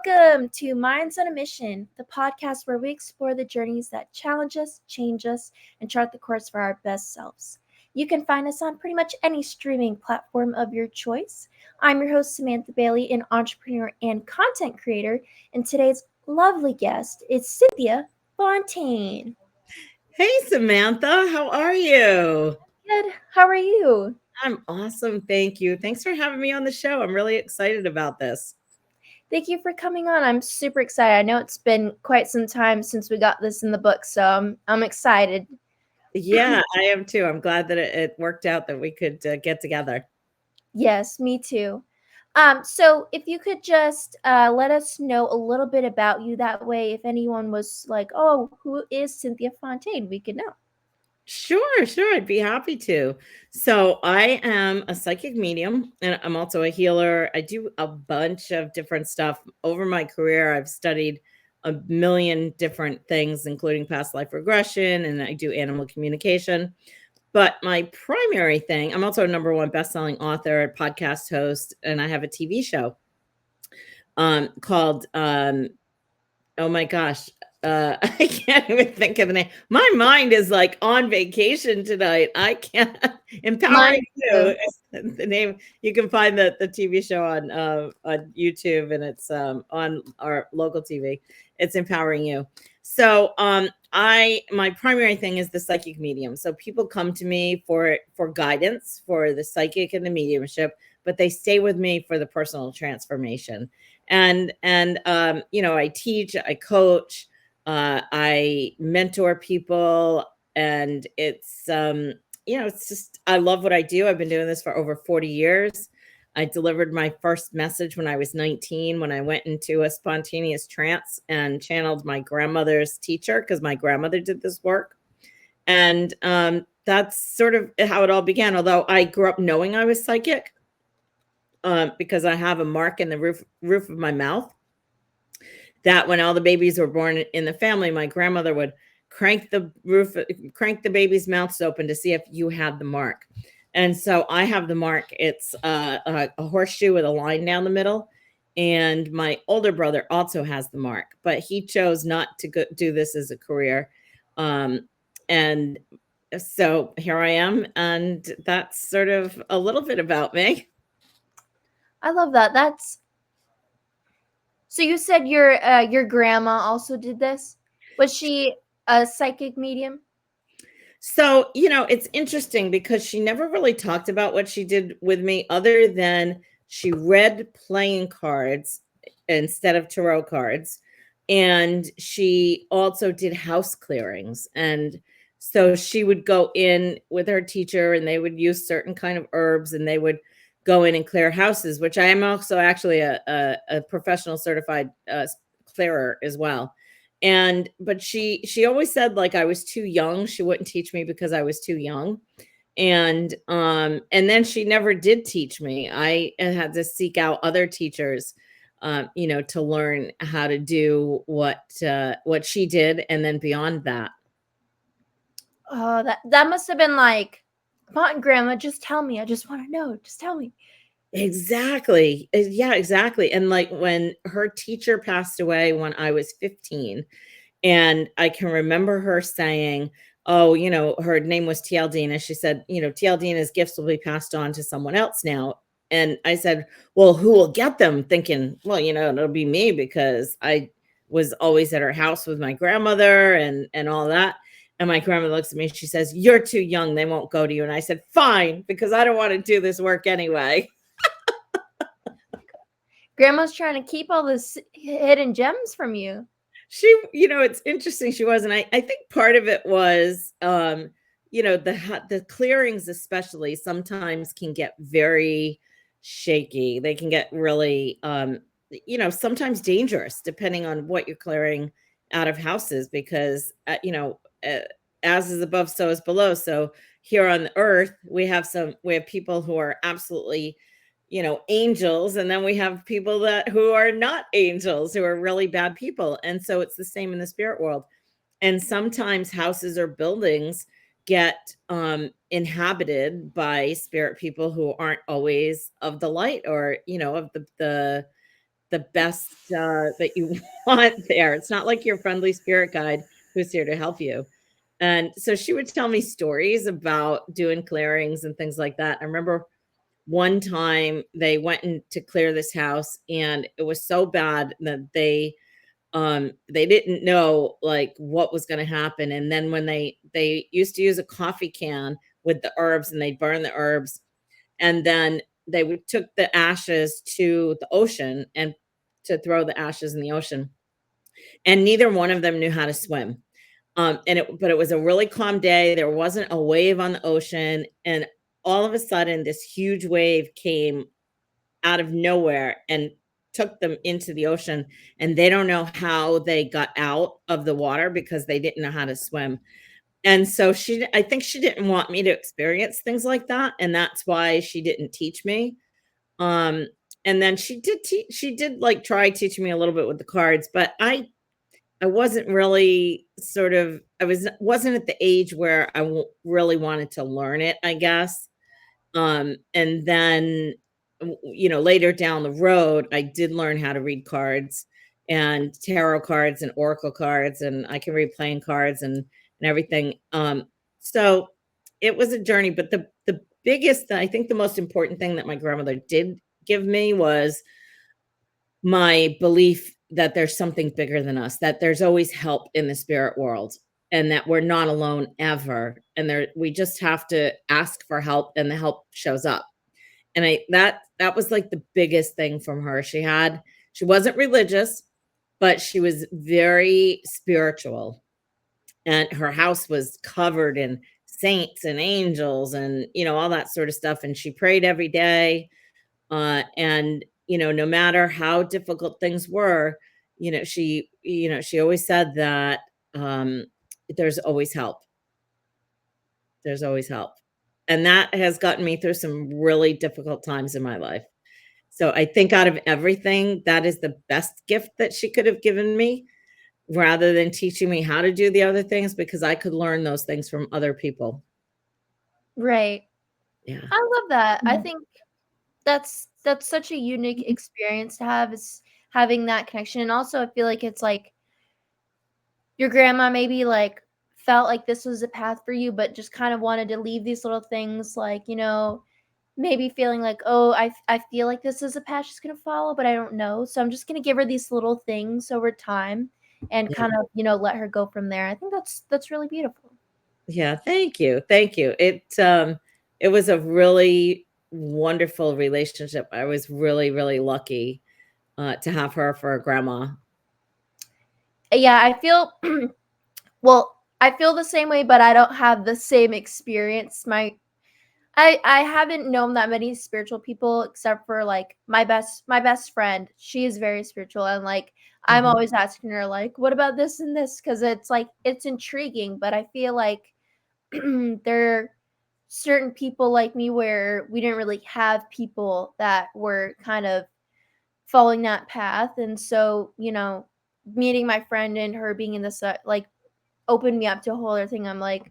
Welcome to Minds on a Mission, the podcast where we explore the journeys that challenge us, change us, and chart the course for our best selves. You can find us on pretty much any streaming platform of your choice. I'm your host, Samantha Bailey, an entrepreneur and content creator, and today's lovely guest is Cynthia Fontaine. Hey, Samantha, how are you? Good. How are you? I'm awesome. Thank you. Thanks for having me on the show. I'm really excited about this. Thank you for coming on. I'm super excited. I know it's been quite some time since we got this in the book, so I'm excited. Yeah, I am too. I'm glad that it worked out that we could get together. Yes, me too. So if you could just let us know a little bit about you, that way, if anyone was like, "Oh, who is Cynthia Fontaine?" we could know. Sure. I'd be happy to. So, I am a psychic medium and I'm also a healer. I do a bunch of different stuff. Over my career, I've studied a million different things, including past life regression, and I do animal communication. But my primary thing, I'm also a number one bestselling author, podcast host, and I have a TV show called oh my gosh, I can't even think of the name. My mind is like on vacation tonight. I can't. Mine Empowering too. You is the name. You can find the TV show on YouTube, and it's on our local TV. It's Empowering You. So I my primary thing is the psychic medium. So people come to me for guidance for the psychic and the mediumship, but they stay with me for the personal transformation. And I teach, I coach, I mentor people, and it's just, I love what I do. I've been doing this for over 40 years. I delivered my first message when I was 19, when I went into a spontaneous trance and channeled my grandmother's teacher, because my grandmother did this work. And that's sort of how it all began. Although I grew up knowing I was psychic, because I have a mark in the roof of my mouth, that when all the babies were born in the family, my grandmother would crank the baby's mouths open to see if you had the mark. And so I have the mark. It's a horseshoe with a line down the middle. And my older brother also has the mark, but he chose not to do this as a career. And so here I am. And that's sort of a little bit about me. I love that. That's so. You said your grandma also did this. Was she a psychic medium? So, it's interesting because she never really talked about what she did with me other than she read playing cards instead of tarot cards. And she also did house clearings. And so she would go in with her teacher and they would use certain kind of herbs and they would go in and clear houses, which I am also actually a professional certified clearer as well. But she always said like I was too young. She wouldn't teach me because I was too young. And then she never did teach me. I had to seek out other teachers, to learn how to do what she did, and then beyond that. Oh, that must have been like, come on, Grandma, just tell me. I just want to know. Just tell me. Exactly. Yeah, exactly. And like when her teacher passed away when I was 15, and I can remember her saying, "Oh, her name was TL Dina." She said, "TL Dina's gifts will be passed on to someone else now." And I said, "Well, who will get them?" Thinking, well, it'll be me because I was always at her house with my grandmother and all that. And my grandmother looks at me, she says, "You're too young. They won't go to you." And I said, "Fine, because I don't want to do this work anyway." Grandma's trying to keep all this hidden gems from you. It's interesting. She was, and I think part of it was, the clearings especially sometimes can get very shaky. They can get really, sometimes dangerous depending on what you're clearing out of houses because, as is above, so is below. So here on the earth, we have people who are absolutely angels, and then we have people who are not angels, who are really bad people. And so it's the same in the spirit world. And sometimes houses or buildings get inhabited by spirit people who aren't always of the light, or of the best that you want there. It's not like your friendly spirit guide who's here to help you. And so she would tell me stories about doing clearings and things like that. I remember one time they went in to clear this house and it was so bad that they didn't know like what was going to happen. And then when they used to use a coffee can with the herbs and they'd burn the herbs, and then they would took the ashes to the ocean and to throw the ashes in the ocean, and neither one of them knew how to swim. But it was a really calm day. There wasn't a wave on the ocean, and all of a sudden, this huge wave came out of nowhere and took them into the ocean. And they don't know how they got out of the water because they didn't know how to swim. And so I think she didn't want me to experience things like that, and that's why she didn't teach me. Um, and then she did like try teaching me a little bit with the cards, but I wasn't really wasn't at the age where really wanted to learn it, I guess. And then, later down the road, I did learn how to read cards and tarot cards and oracle cards, and I can read playing cards and everything. So it was a journey, but the biggest, I think the most important thing that my grandmother did give me was my belief that there's something bigger than us, that there's always help in the spirit world, and that we're not alone ever. And we just have to ask for help and the help shows up. And that was like the biggest thing from her. She wasn't religious, but she was very spiritual. And her house was covered in saints and angels and all that sort of stuff. And she prayed every day. And no matter how difficult things were, she always said that um, there's always help. There's always help. And that has gotten me through some really difficult times in my life. So I think out of everything, that is the best gift that she could have given me, rather than teaching me how to do the other things, because I could learn those things from other people. Right. Yeah. I love that. I Mhm. think that's such a unique experience to have, is having that connection. And also I feel like it's like your grandma maybe like felt like this was a path for you, but just kind of wanted to leave these little things, like, maybe feeling like, oh, I feel like this is a path she's gonna follow, but I don't know. So I'm just gonna give her these little things over time and Yeah. kind of, let her go from there. I think that's really beautiful. Yeah, thank you, thank you. It was a really wonderful relationship. I was really, really lucky, to have her for a grandma. Yeah, I feel well, I feel the same way, but I don't have the same experience. I haven't known that many spiritual people except for like my best friend. She is very spiritual, and like I'm Mhm. always asking her like, what about this and this, cuz it's like it's intriguing, but I feel like there are certain people like me where we didn't really have people that were kind of following that path. And so, meeting my friend and her being in this like opened me up to a whole other thing. I'm like,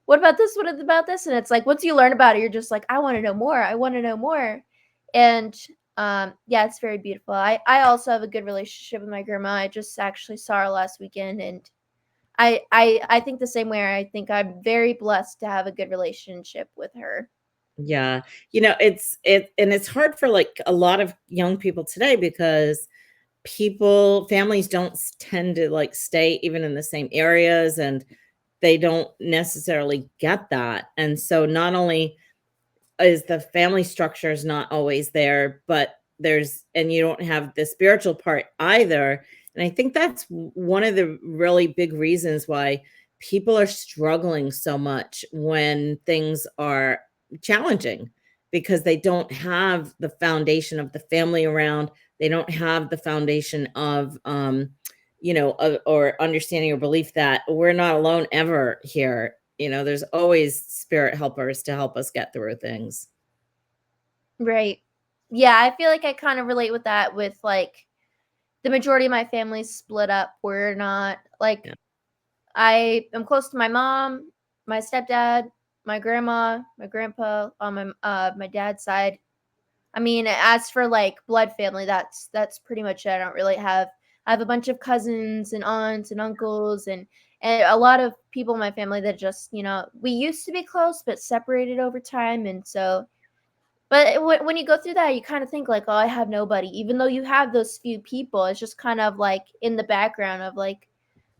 what about this? What about this? And it's like, once you learn about it, you're just like, I want to know more. I want to know more. And yeah, it's very beautiful. I also have a good relationship with my grandma. I just actually saw her last weekend, and I think the same way. I think I'm very blessed to have a good relationship with her. Yeah. And it's hard for like a lot of young people today, because families don't tend to like stay even in the same areas, and they don't necessarily get that. And so not only is the family structure is not always there, but you don't have the spiritual part either. And I think that's one of the really big reasons why people are struggling so much when things are challenging, because they don't have the foundation of the family around. They don't have the foundation of or understanding or belief that we're not alone ever here. There's always spirit helpers to help us get through things. Right. Yeah, I feel like I kind of relate with that, with like the majority of my family's split up. We're not like, Yeah. I am close to my mom, my stepdad, my grandma, my grandpa on my dad's side. I mean, as for like blood family, that's pretty much it. I don't really have. I have a bunch of cousins and aunts and uncles and a lot of people in my family that just, we used to be close but separated over time, and so but when you go through that, you kind of think like, "Oh, I have nobody." Even though you have those few people, it's just kind of like in the background of like,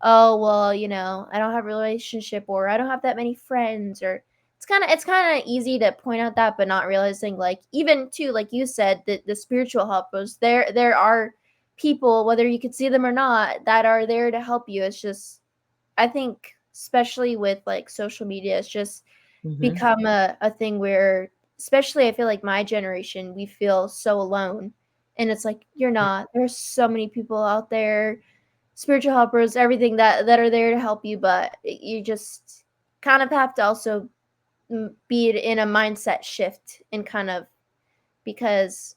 "Oh, well, I don't have a relationship or I don't have that many friends," or it's kind of easy to point out that but not realizing like even too like you said the spiritual helpers, there are people whether you could see them or not that are there to help you. It's just I think especially with like social media, it's just Mhm. become a thing where especially I feel like my generation, we feel so alone. And it's like you're not. There's so many people out there, spiritual helpers, everything that are there to help you, but you just kind of have to also be in a mindset shift and kind of because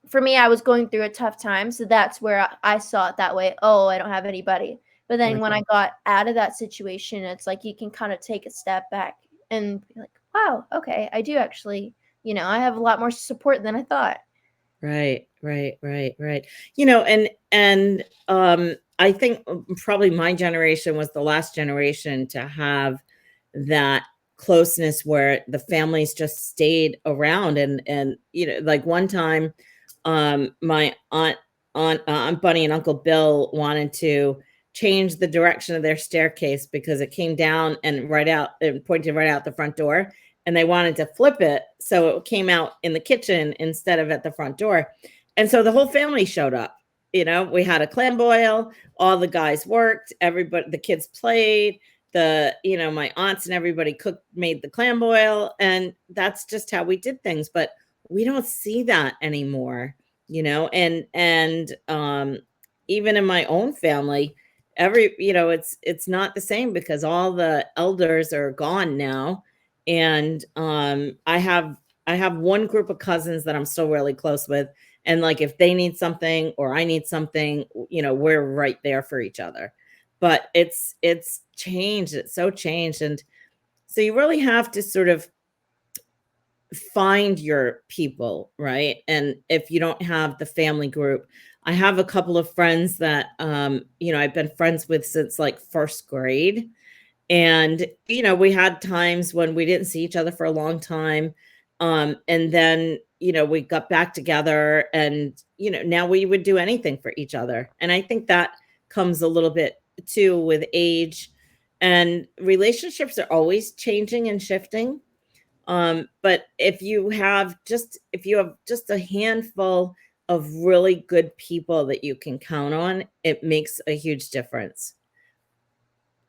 for me, I was going through a tough time, so that's where I saw it that way. Oh, I don't have anybody. But then Right. when I got out of that situation, it's like you can kind of take a step back and be like, wow, okay, I do actually, I have a lot more support than I thought. Right, right, right, right. And I think probably my generation was the last generation to have that closeness where the families just stayed around and like one time my aunt Bunny and Uncle Bill wanted to change the direction of their staircase because it came down and right out and pointed right out the front door, and they wanted to flip it so it came out in the kitchen instead of at the front door. And so the whole family showed up. We had a clam boil, all the guys worked, everybody, the kids played, my aunts and everybody cooked, made the clam boil, and that's just how we did things. But we don't see that anymore, and even in my own family, it's not the same because all the elders are gone now. And I have one group of cousins that I'm still really close with, and like if they need something or I need something, we're right there for each other. But it's changed. It's so changed. And so you really have to sort of find your people, right? And if you don't have the family group, I have a couple of friends that I've been friends with since like first grade. And we had times when we didn't see each other for a long time. And then we got back together, and now we would do anything for each other. And I think that comes a little bit too with age, and relationships are always changing and shifting. But if you have just a handful of really good people that you can count on, it makes a huge difference.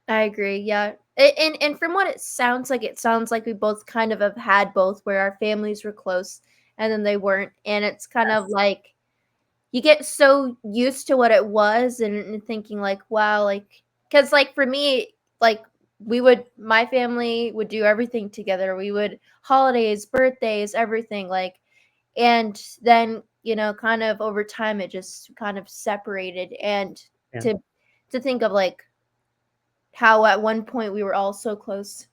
I agree. Yeah. And from what it sounds like we both kind of have had both where our families were close and then they weren't. And it's kind of like you get so used to what it was and thinking like, wow, like, because like for me, like my family would do everything together. We would holidays, birthdays, everything like, and then kind of over time it just kind of separated and Yeah. to think of like how at one point we were all so close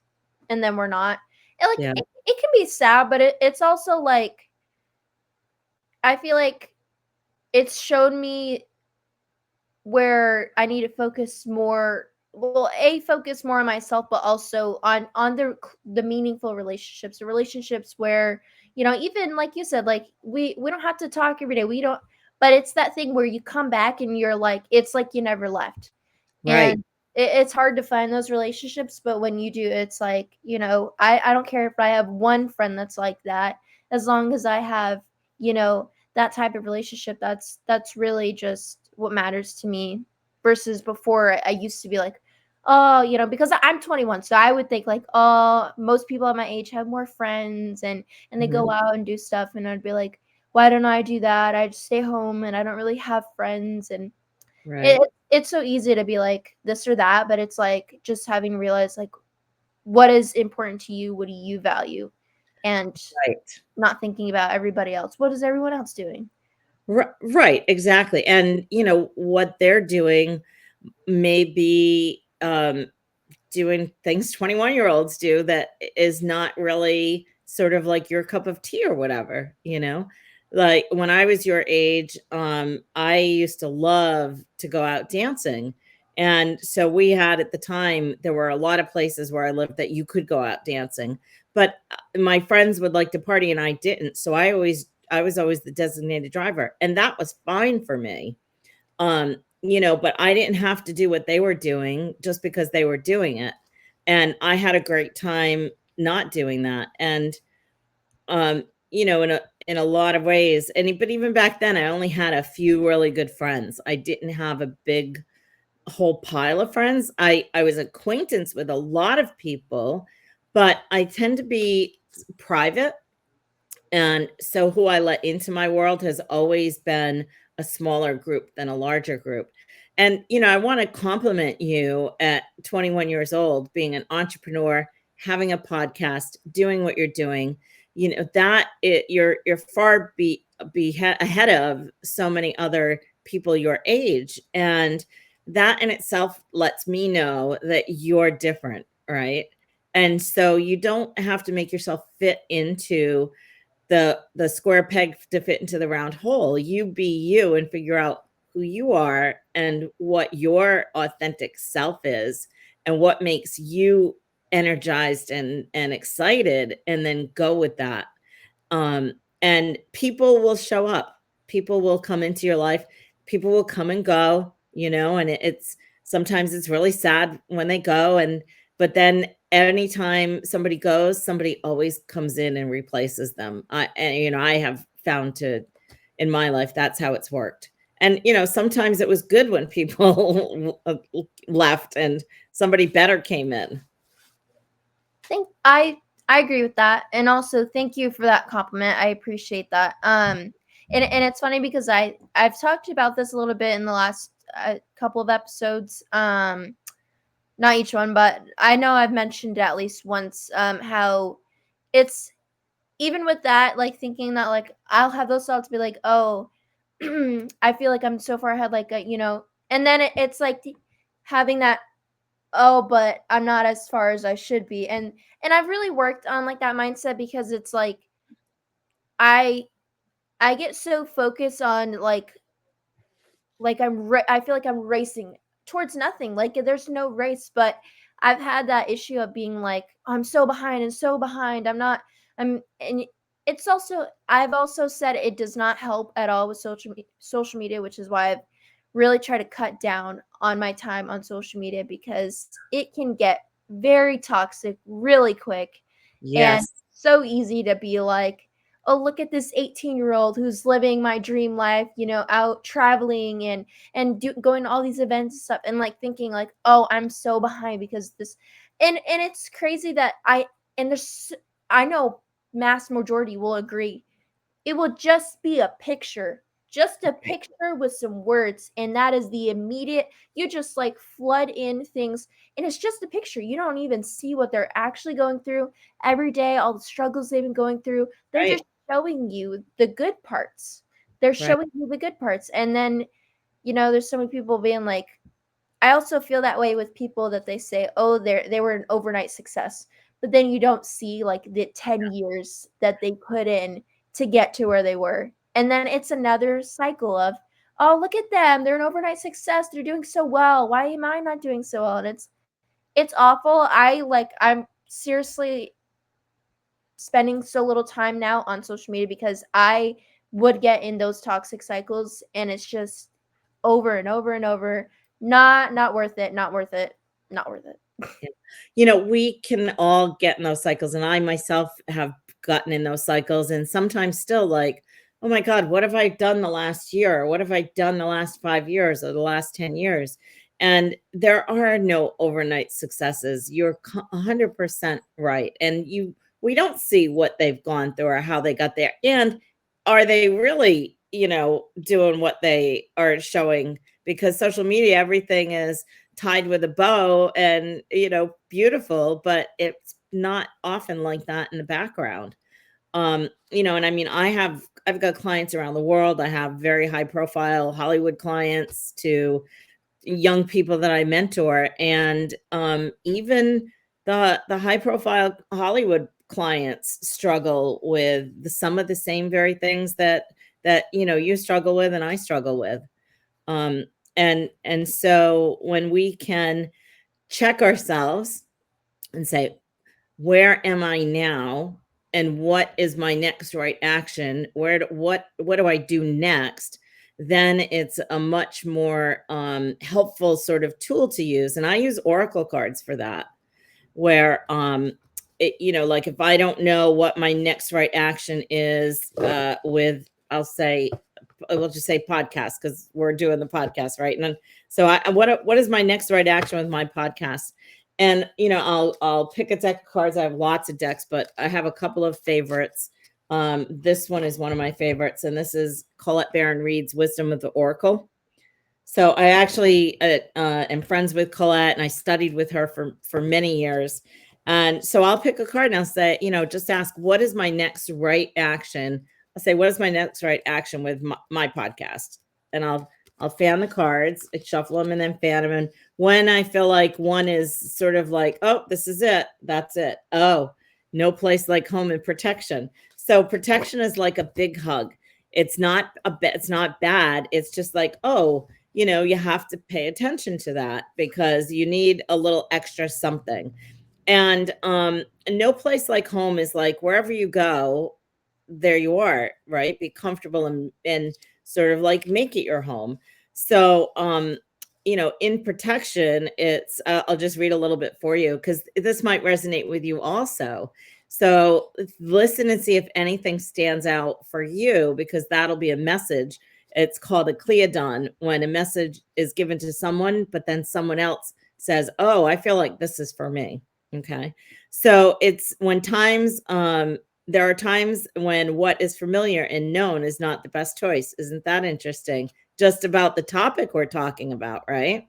and then we're not. And like Yeah. it can be sad, but it's also like I feel like it's shown me where I need to focus more well, focus more on myself, but also on the meaningful relationships, the relationships where, even like you said, like we don't have to talk every day. We don't but it's that thing where you come back and you're like it's like you never left. Right. And it's hard to find those relationships, but when you do, it's like, I don't care if I have one friend that's like that, as long as I have, that type of relationship, that's really just what matters to me. Versus before, I used to be like, oh, because I'm 21, so I would think like, oh, most people at my age have more friends and they Mhm. go out and do stuff, and I'd be like, why don't I do that? I just stay home and I don't really have friends, and it Right. it's so easy to be like this or that, but it's like just having realized like what is important to you, what do you value, and Right. not thinking about everybody else. What is everyone else doing? Right, exactly. And what they're doing may be doing things 21-year-olds do that is not really sort of like your cup of tea or whatever, you know? Like when I was your age, I used to love to go out dancing. And so we had at the time, there were a lot of places where I lived that you could go out dancing, but my friends would like to party and I didn't. So I was always the designated driver, and that was fine for me. But I didn't have to do what they were doing just because they were doing it. And I had a great time not doing that. And um, in a lot of ways, but even back then I only had a few really good friends. I didn't have a big whole pile of friends. I was acquaintance with a lot of people, but I tend to be private, and so who I let into my world has always been a smaller group than a larger group. And, I want to compliment you at 21 years old, being an entrepreneur, having a podcast, doing what you're doing. You're far ahead of so many other people your age. And that in itself lets me know that you're different, right? And so you don't have to make yourself fit into the square peg to fit into the round hole. You be you and figure out who you are and what your authentic self is and what makes you energized and excited, and then go with that. And people will show up. People will come into your life. People will come and go, and it's sometimes it's really sad when they go, but then anytime somebody goes, somebody always comes in and replaces them. I have found in my life, that's how it's worked. And sometimes it was good when people left and somebody better came in. I agree with that, and also thank you for that compliment. I appreciate that. And it's funny because I've talked about this a little bit in the last couple of episodes. Not each one, but I know I've mentioned it at least once. How it's even with that, like thinking that like I'll have those thoughts be like, oh, I feel like I'm so far ahead, like and then it's like having that, oh, but I'm not as far as I should be. And I've really worked on like that mindset, because it's like I get so focused on like I feel like I'm racing towards nothing. Like there's no race, but I've had that issue of being like, oh, I'm so behind and so behind. And it's also, I've also said it does not help at all with social media, which is why I've really tried to cut down on my time on social media, because it can get very toxic really quick, and Yes. so easy to be like, oh, look at this 18-year-old who's living my dream life, out traveling and going to all these events and stuff, and like thinking like, oh, I'm so behind because this, and it's crazy that I know mass majority will agree, it will just be a picture, just a picture with some words, and that is the immediate, you just like flood in things, and it's just a picture. You don't even see what they're actually going through every day, all the struggles they've been going through. They're Right. just showing you the good parts. They're Right. showing you the good parts. And then, there's so many people being like, I also feel that way with people that they say, oh, they were an overnight success, but then you don't see like the 10 years that they put in to get to where they were. And then it's another cycle of, oh, look at them, they're an overnight success, they're doing so well, why am I not doing so well? And it's awful. I'm seriously spending so little time now on social media because I would get in those toxic cycles, and it's just over and over and over. Not worth it, not worth it, not worth it. We can all get in those cycles, and I myself have gotten in those cycles, and sometimes still like, oh my God, what have I done the last year? Or what have I done the last 5 years or the last 10 years? And there are no overnight successes. You're 100% right. And we don't see what they've gone through or how they got there. And are they really, doing what they are showing? Because social media, everything is tied with a bow and beautiful, but it's not often like that in the background. And I mean, I've got clients around the world. I have very high profile Hollywood clients to young people that I mentor, and even the high profile Hollywood clients struggle with some of the same very things that you struggle with and I struggle with. Um, and so when we can check ourselves and say, where am I now? And what is my next right action? What do I do next? Then it's a much more helpful sort of tool to use. And I use Oracle cards for that, where like if I don't know what my next right action is with, we'll just say podcast, because we're doing the podcast, right? And then, so what is my next right action with my podcast? And I'll pick a deck of cards. I have lots of decks, but I have a couple of favorites. This one is one of my favorites, and this is Colette Baron Reed's Wisdom of the Oracle. So I actually am friends with Colette, and I studied with her for many years. And so I'll pick a card and I'll say, just ask, what is my next right action? I'll say, what is my next right action with my podcast? And I'll fan the cards, I shuffle them and then fan them. And when I feel like one is sort of like, oh, this is it, that's it. Oh, no place like home and protection. So protection is like a big hug. It's not bad. It's just like, oh, you have to pay attention to that because you need a little extra something. And no place like home is like wherever you go, there you are, right? Be comfortable and sort of like make it your home. So, in protection, it's, I'll just read a little bit for you because this might resonate with you also. So listen and see if anything stands out for you, because that'll be a message. It's called a cleodon, when a message is given to someone, but then someone else says, oh, I feel like this is for me. Okay. So it's when there are times when what is familiar and known is not the best choice. Isn't that interesting? Just about the topic we're talking about, right?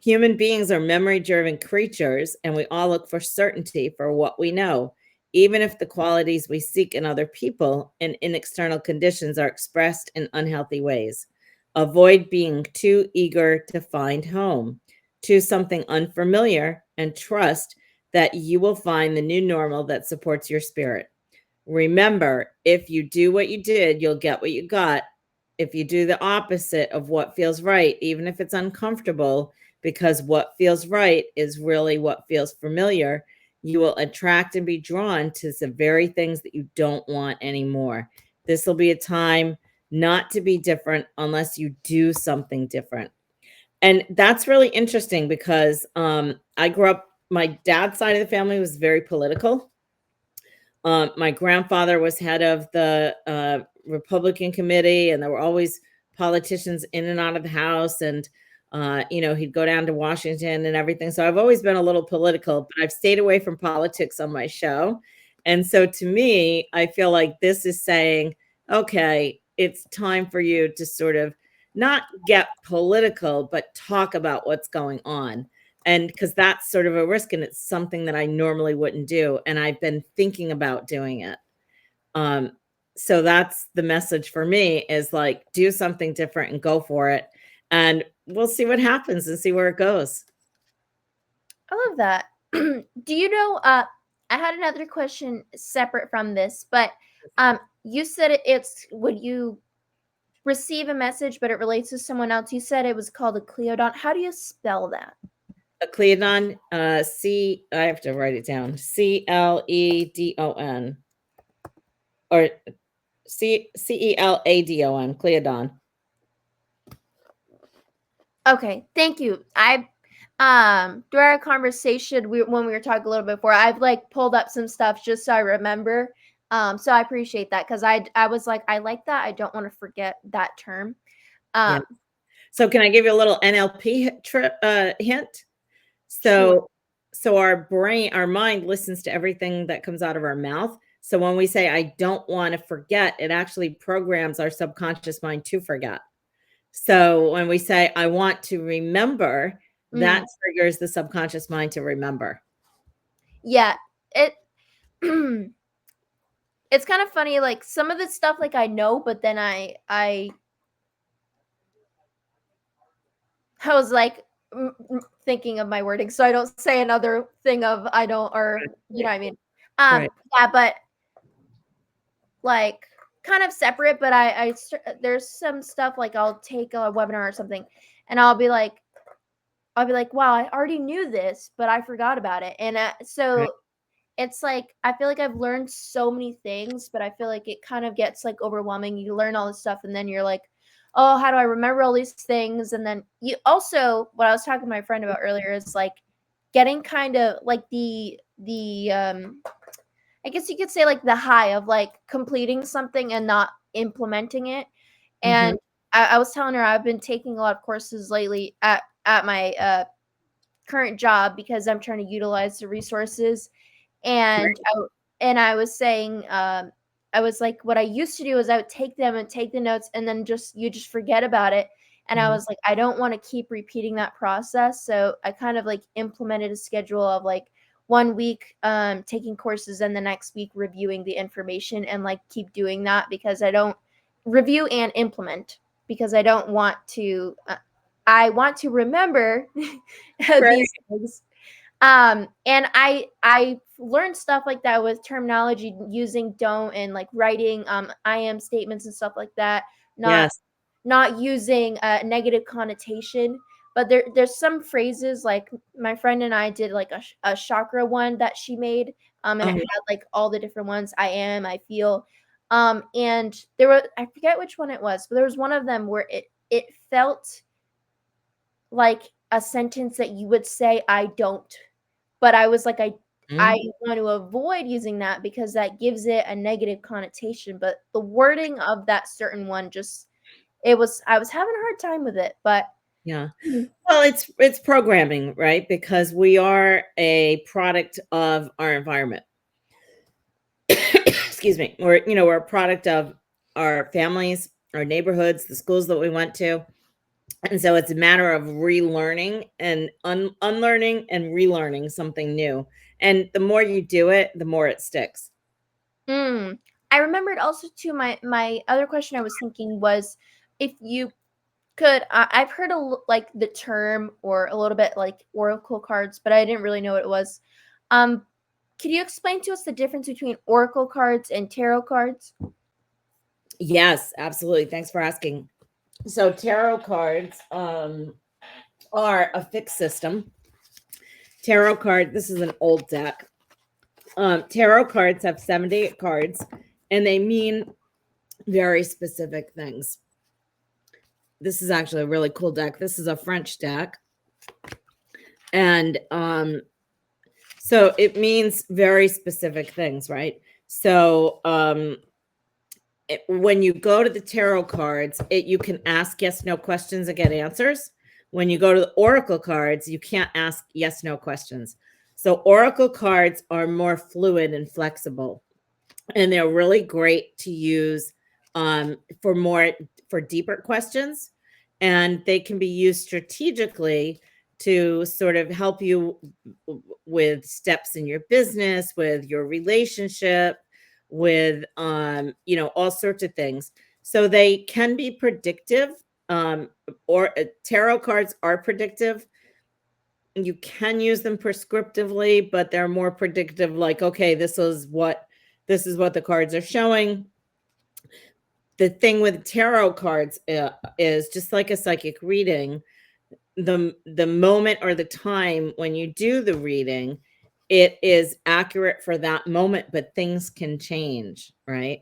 Human beings are memory-driven creatures, and we all look for certainty for what we know, even if the qualities we seek in other people and in external conditions are expressed in unhealthy ways. Avoid being too eager to find home. Choose something unfamiliar and trust that you will find the new normal that supports your spirit. Remember, if you do what you did, you'll get what you got. If you do the opposite of what feels right, even if it's uncomfortable, because what feels right is really what feels familiar, you will attract and be drawn to the very things that you don't want anymore. This will be a time not to be different unless you do something different. And that's really interesting because I grew up, my dad's side of the family was very political. My grandfather was head of the Republican committee, and there were always politicians in and out of the house. And, he'd go down to Washington and everything. So I've always been a little political, but I've stayed away from politics on my show. And so to me, I feel like this is saying, okay, it's time for you to sort of not get political, but talk about what's going on. And because that's sort of a risk, and it's something that I normally wouldn't do. And I've been thinking about doing it. So that's the message for me, is like, do something different and go for it. And we'll see what happens and see where it goes. I love that. Do you know, I had another question separate from this, but you said it's when you receive a message, but it relates to someone else. You said it was called a cleodon. How do you spell that? A cleodon, I have to write it down. Cledon, or Celadon, cleodon. Okay, thank you. Through our conversation, when we were talking a little bit before, I've like pulled up some stuff just so I remember. So I appreciate that, because I was like, I like that. I don't want to forget that term. Yeah. So can I give you a little NLP hint? Sure. So our mind listens to everything that comes out of our mouth. So when we say, I don't want to forget, it actually programs our subconscious mind to forget. So when we say, I want to remember, that triggers the subconscious mind to remember. Yeah, it it's kind of funny. Like some of the stuff, like I know, but then I was like thinking of my wording, so I don't say another thing of I don't, or you know what I mean. Right. Yeah, but like kind of separate. But there's some stuff like I'll take a webinar or something, and I'll be like, wow, I already knew this, but I forgot about it. And Right. so it's like I feel like I've learned so many things, but I feel like it kind of gets like overwhelming. You learn all this stuff, and then you're like, oh, how do I remember all these things? And then you also, what I was talking to my friend about earlier is like getting kind of like the I guess you could say like the high of like completing something and not implementing it. Mhm. And I was telling her I've been taking a lot of courses lately at my current job because I'm trying to utilize the resources. And Right. I was saying, I was like, what I used to do is I would take them and take the notes, and then you just forget about it. And I Mhm. was like, I don't want to keep repeating that process. So I kind of like implemented a schedule of like 1 week taking courses and the next week reviewing the information, and like keep doing that because I don't review and implement because I don't want to. I want to remember Right. these things. And I learned stuff like that with terminology using don't and like writing I am statements and stuff like that, not Yes. not using a negative connotation. But there's some phrases like my friend and I did like a chakra one that she made, and it Oh, had like all the different ones, I am, I feel, and there were, I forget which one it was, but there was one of them where it felt like a sentence that you would say I don't, but I was like, I mhm. want to avoid using that because that gives it a negative connotation. But the wording of that certain one just, I was having a hard time with it. But Yeah. mm, Well, it's programming, right? Because we are a product of our environment. Excuse me. We're a product of our families, our neighborhoods, the schools that we went to. And so it's a matter of relearning and unlearning and relearning something new. And the more you do it, the more it sticks. I remembered also too. My other question I was thinking was if you could. I've heard like the term or a little bit like oracle cards, but I didn't really know what it was. Um, could you explain to us the difference between oracle cards and tarot cards? Yes, absolutely. Thanks for asking. So tarot cards are a fixed system. Tarot card, this is an old deck. Tarot cards have 78 cards and they mean very specific things. This is actually a really cool deck. This is a French deck. And so it means very specific things, right? So when you go to the tarot cards, you can ask yes no questions and get answers. When you go to the oracle cards, you can't ask yes no questions. So oracle cards are more fluid and flexible, and they're really great to use for deeper questions, and they can be used strategically to sort of help you with steps in your business, with your relationship, with all sorts of things. So they can be predictive, or tarot cards are predictive. You can use them prescriptively, but they're more predictive, like, okay, this is what the cards are showing. The thing with tarot cards is just like a psychic reading, the moment or the time when you do the reading, it is accurate for that moment, but things can change, right?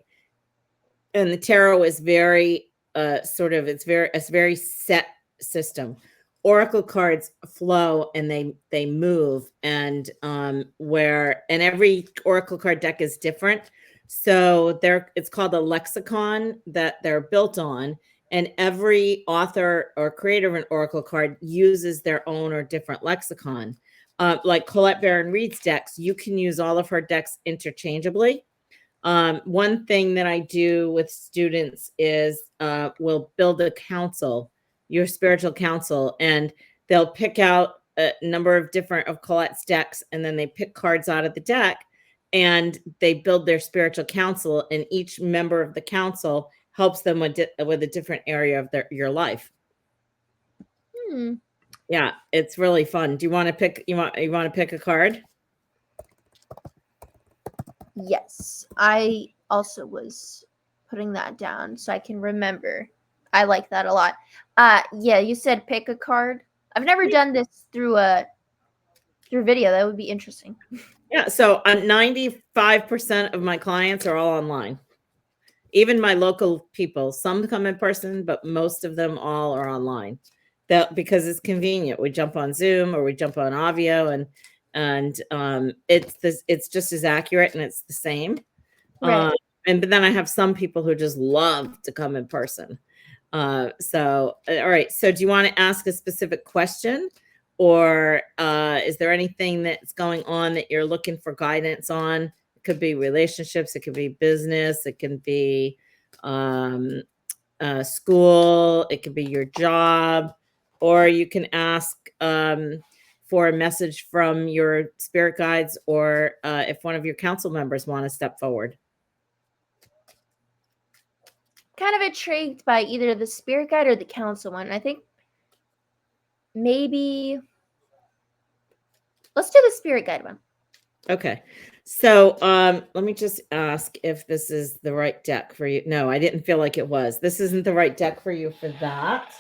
And the tarot is very it's very set system. Oracle cards flow and they move, and every oracle card deck is different. So it's called a lexicon that they're built on, and every author or creator of an oracle card uses their own or different lexicon. Like Colette Baron Reed's decks, you can use all of her decks interchangeably. One thing that I do with students is we'll build a council, your spiritual council, and they'll pick out a number of different of Colette's decks, and then they pick cards out of the deck, and they build their spiritual council, and each member of the council helps them with a different area of your life. Hmm. Yeah, it's really fun. Do you want to pick? You want to pick a card? Yes, I also was putting that down so I can remember. I like that a lot. Yeah, you said pick a card. I've never done this through video. That would be interesting. Yeah. So 95% of my clients are all online. Even my local people, some come in person, but most of them all are online. That because it's convenient. We jump on Zoom or we jump on Avio, and it's just as accurate and it's the same. Right. And but then I have some people who just love to come in person. All right. So do you want to ask a specific question, or is there anything that's going on that you're looking for guidance on? It could be relationships, it could be business, it can be um, school, it could be your job, or you can ask for a message from your spirit guides, or if one of your council members want to step forward. Kind of intrigued by either the spirit guide or the council one. I think maybe let's do the spirit guide one. Okay. So let me just ask if this is the right deck for you. No, I didn't feel like it was. This isn't the right deck for you for that.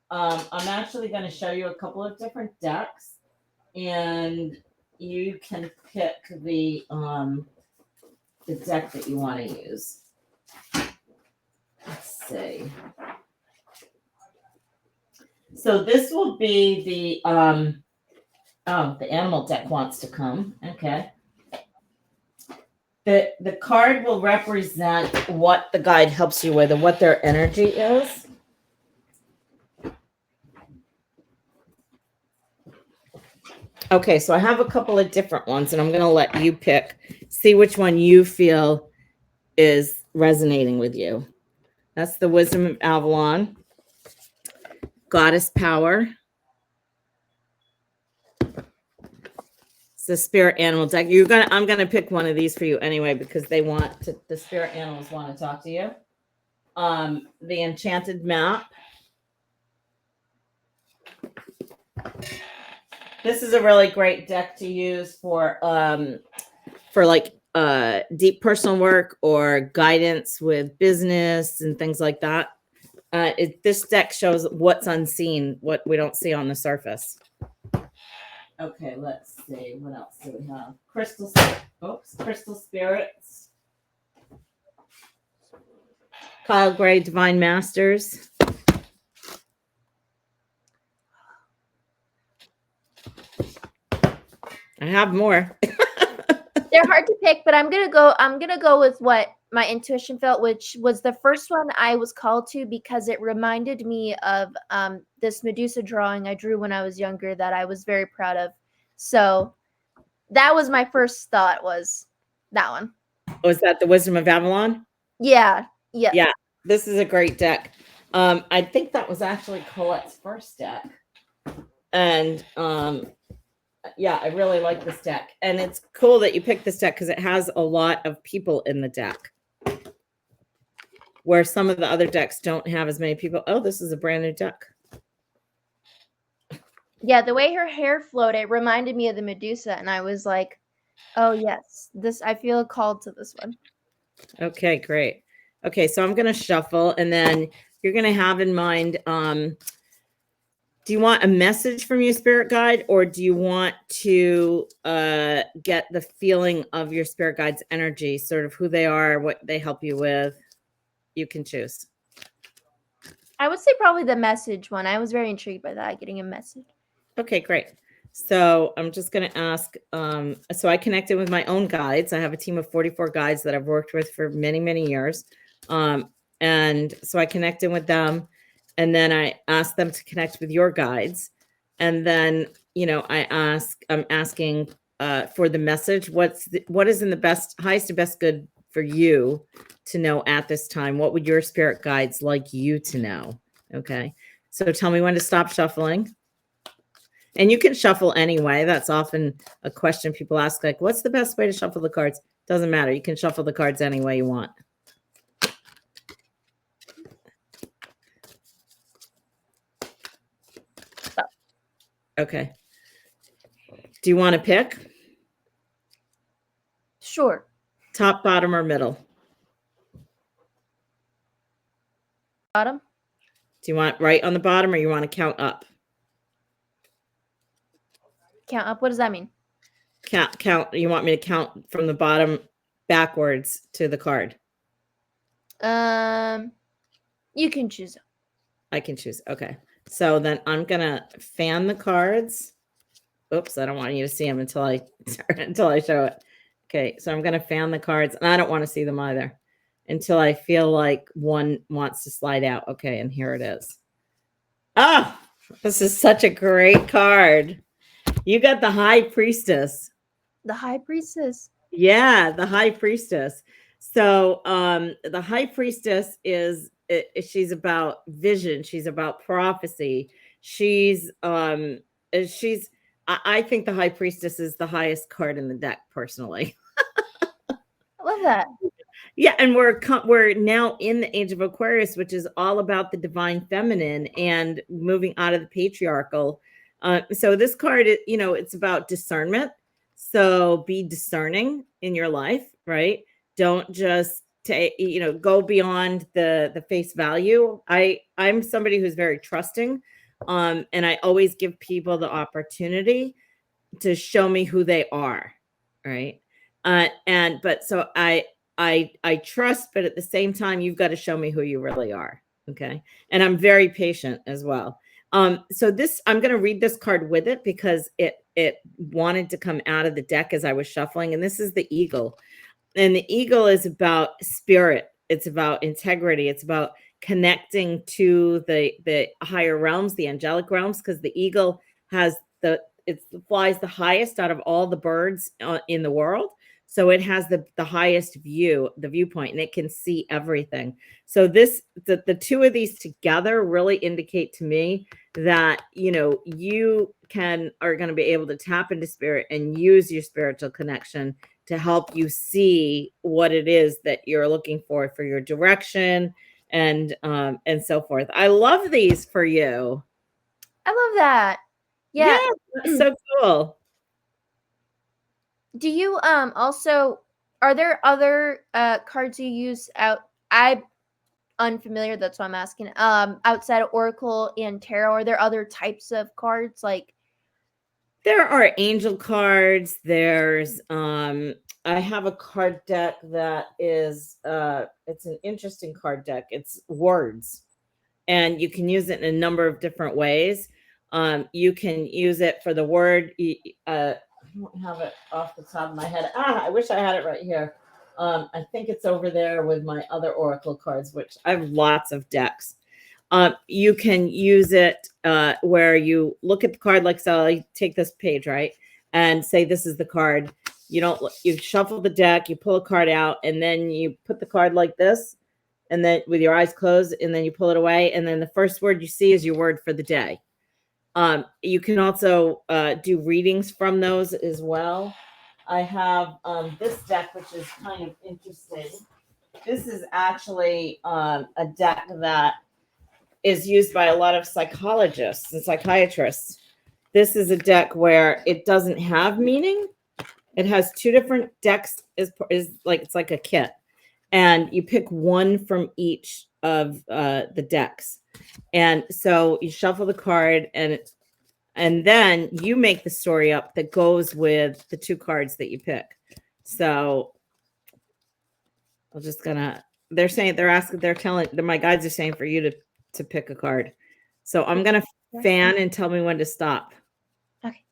I'm actually going to show you a couple of different decks, and you can pick the deck that you want to use. Let's see. So this will be the the animal deck wants to come. Okay. The card will represent what the guide helps you with and what their energy is. Okay, so I have a couple of different ones, and I'm going to let you pick, see which one you feel is resonating with you. That's the Wisdom of Avalon, Goddess Power. It's the Spirit Animal deck. I'm gonna pick one of these for you anyway because the spirit animals want to talk to you. The Enchanted Map. This is a really great deck to use for like deep personal work or guidance with business and things like that. This deck shows what's unseen, what we don't see on the surface. Okay, let's see. What else do we have? Crystal Spirits. Kyle Gray, Divine Masters. I have more. They're hard to pick, but I'm gonna go with what my intuition felt, which was the first one I was called to because it reminded me of this Medusa drawing I drew when I was younger that I was very proud of. So that was my first thought, was that one. Was that the Wisdom of Avalon? Yeah. Yeah. This is a great deck. I think that was actually Colette's first deck. And yeah, I really like this deck. And it's cool that you picked this deck because it has a lot of people in the deck, where some of the other decks don't have as many people. Oh, this is a brand new deck. Yeah, the way her hair flowed, it reminded me of the Medusa, and I was like, oh yes, I feel called to this one. Okay, great. Okay, so I'm going to shuffle, and then you're going to have in mind, do you want a message from your spirit guide, or do you want to get the feeling of your spirit guide's energy, sort of who they are, what they help you with? You can choose. I would say probably the message one. I was very intrigued by that, getting a message. Okay, great. So I'm just going to ask, so I connected with my own guides. I have a team of 44 guides that I've worked with for many, many years. And so I connected with them, and then I asked them to connect with your guides. And then, I'm asking for the message. What is in the highest and best good for you to know at this time? What would your spirit guides like you to know? Okay. So tell me when to stop shuffling. And you can shuffle anyway. That's often a question people ask, like, what's the best way to shuffle the cards? Doesn't matter. You can shuffle the cards any way you want. Okay. Do you want to pick? Sure. Top, bottom, or middle? Bottom? Do you want right on the bottom or you want to count up? Count up. What does that mean? Count. You want me to count from the bottom backwards to the card? You can choose. I can choose. Okay. So then I'm going to fan the cards. Oops, I don't want you to see them until I show it. Okay, so I'm going to fan the cards, and I don't want to see them either until I feel like one wants to slide out. Okay, and here it is. Oh, this is such a great card. You got the High Priestess. The High Priestess. Yeah, the High Priestess. So the High Priestess she's about vision. She's about prophecy. I think the High Priestess is the highest card in the deck, personally. I love that. Yeah, and we're now in the age of Aquarius, which is all about the divine feminine and moving out of the patriarchal. So this card, it's about discernment. So be discerning in your life, right? Don't just go beyond the face value. I'm somebody who's very trusting, and I always give people the opportunity to show me who they are, right? So I trust, but at the same time, you've got to show me who you really are. Okay. And I'm very patient as well. So I'm going to read this card with it because it wanted to come out of the deck as I was shuffling. And this is the eagle. And the eagle is about spirit. It's about integrity. It's about connecting to the higher realms, the angelic realms, because the eagle has it flies the highest out of all the birds in the world. So it has the highest viewpoint, and it can see everything. So the two of these together really indicate to me that, you are going to be able to tap into spirit and use your spiritual connection to help you see what it is that you're looking for your direction and so forth. I love these for you. I love that. Yeah, that's so cool. Do you also, are there other cards you use I'm unfamiliar, that's why I'm asking. Outside of Oracle and Tarot, are there other types of cards like? There are angel cards. There's I have a card deck that is it's an interesting card deck. It's words, and you can use it in a number of different ways. You can use it for the word. I don't have it off the top of my head. I wish I had it right here. I think it's over there with my other Oracle cards, which I have lots of decks. You can use it where you look at the card, like, so I take this page, right, and say, this is the card. You shuffle the deck, you pull a card out, and then you put the card like this, and then with your eyes closed, and then you pull it away, and then the first word you see is your word for the day. You can also do readings from those as well. I have this deck, which is kind of interesting. This is actually a deck that is used by a lot of psychologists and psychiatrists. This is a deck where it doesn't have meaning. It has two different decks. It's like a kit, and you pick one from each of the decks. And so you shuffle the card, and then you make the story up that goes with the two cards that you pick. So I'm just gonna. They're telling my guides are saying for you to pick a card. So I'm gonna fan and tell me when to stop. Okay.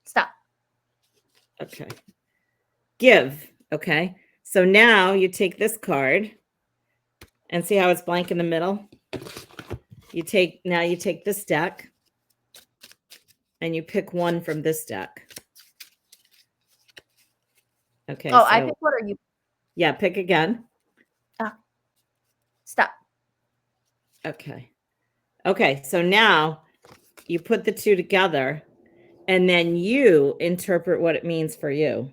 Stop. Okay. Give. Okay. So now you take this card and see how it's blank in the middle. You take this deck and you pick one from this deck. Okay. Oh, I pick what, are you? Yeah, pick again. Stop. Okay. Okay, so now you put the two together and then you interpret what it means for you.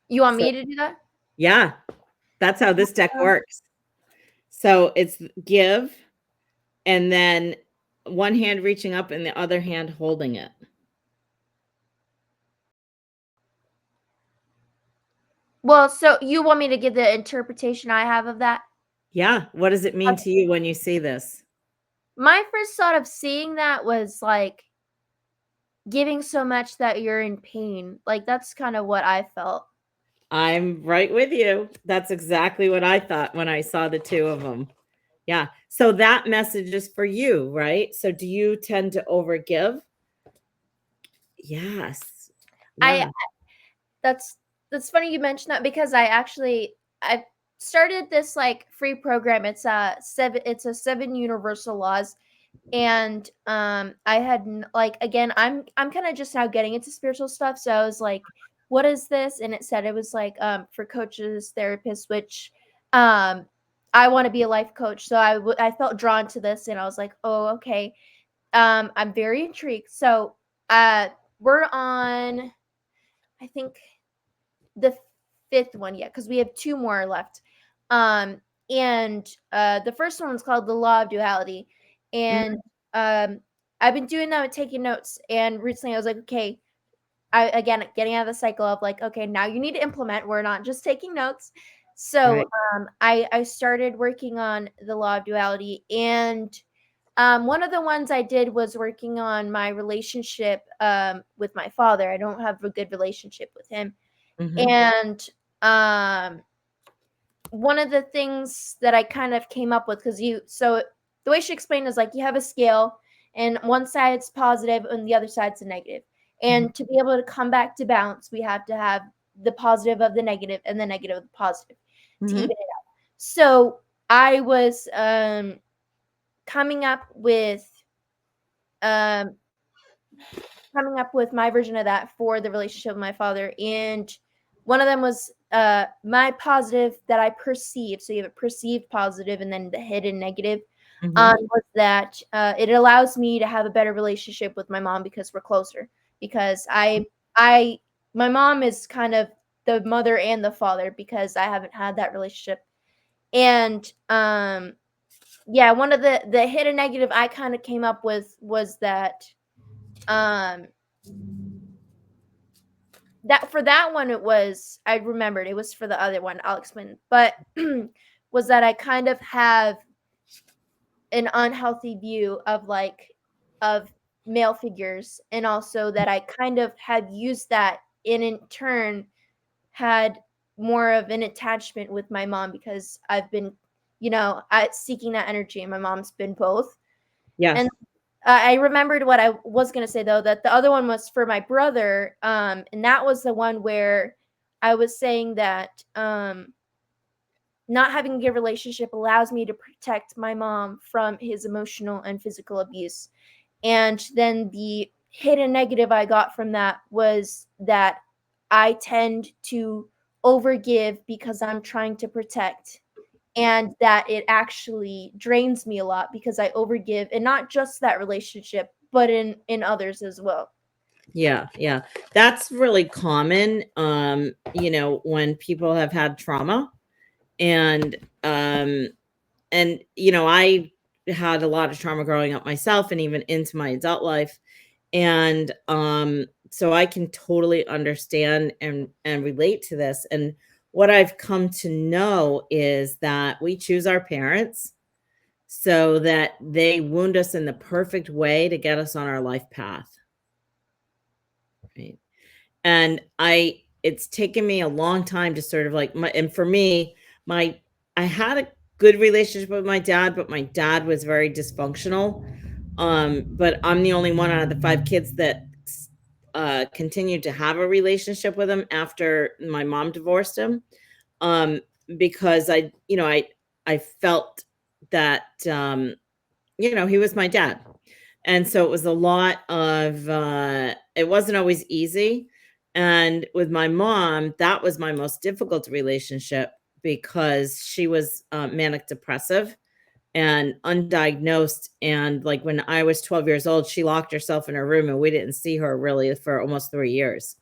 You want me to do that? Yeah. That's how this deck works. So it's give, and then one hand reaching up and the other hand holding it. Well, so you want me to give the interpretation I have of that? Yeah. What does it mean Okay. to you when you see this? My first thought of seeing that was like giving so much that you're in pain. Like that's kind of what I felt. I'm right with you. That's exactly what I thought when I saw the two of them. Yeah. So that message is for you, right? So do you tend to overgive? Yes. I Yeah. that's that's funny you mentioned that because I started this like free program. It's a seven universal laws, and I had like again I'm kind of just now getting into spiritual stuff, so I was like, what is this? And it said it was like for coaches, therapists, which um I want to be a life coach, so I felt drawn to this, and I was like, oh, okay. I'm very intrigued. So uh we're on, I think, the fifth one yet, because we have two more left. Um, and the first one was called the Law of Duality, and Mhm. um, I've been doing that with taking notes. And recently, I was like, okay, I again getting out of the cycle of like, okay, now you need to implement. We're not just taking notes. So Right. I started working on the Law of Duality, and one of the ones I did was working on my relationship with my father. I don't have a good relationship with him, Mhm. and um one of the things that I kind of came up with, because the way she explained is like you have a scale, and one side's positive and the other side's a negative. Mhm. And to be able to come back to balance, we have to have the positive of the negative and the negative of the positive to even Mhm. it out. So I was coming up with um my version of that for the relationship with my father. And one of them was my positive that I perceive. So you have a perceived positive and then the hidden negative. Mhm. Was that it allows me to have a better relationship with my mom because we're closer. Because I, my mom is kind of the mother and the father because I haven't had that relationship. And yeah, one of the hidden negative I kind of came up with was that um that for that one it was, I remembered it was for the other one, I'll explain, but was that I kind of have an unhealthy view of like of male figures, and also that I kind of had used that and in turn had more of an attachment with my mom because I've been, seeking that energy, and my mom's been both. Yes. And I remembered what I was gonna say though, that the other one was for my brother, and that was the one where I was saying that not having a good relationship allows me to protect my mom from his emotional and physical abuse. And then the hidden negative I got from that was that I tend to overgive because I'm trying to protect, and that it actually drains me a lot because I overgive, and not just that relationship, but in others as well. Yeah, yeah. That's really common, when people have had trauma and, um I had a lot of trauma growing up myself and even into my adult life. And so I can totally understand and relate to this. And what I've come to know is that we choose our parents so that they wound us in the perfect way to get us on our life path. Right. And it's taken me a long time to sort of like and for me, my I had a good relationship with my dad, but my dad was very dysfunctional. But I'm the only one out of the 5 kids that continued to have a relationship with him after my mom divorced him. Um, because I felt that he was my dad. And so it was a lot of it wasn't always easy. And with my mom, that was my most difficult relationship because she was manic depressive and undiagnosed. And like when I was 12 years old, she locked herself in her room and we didn't see her really for almost 3 years.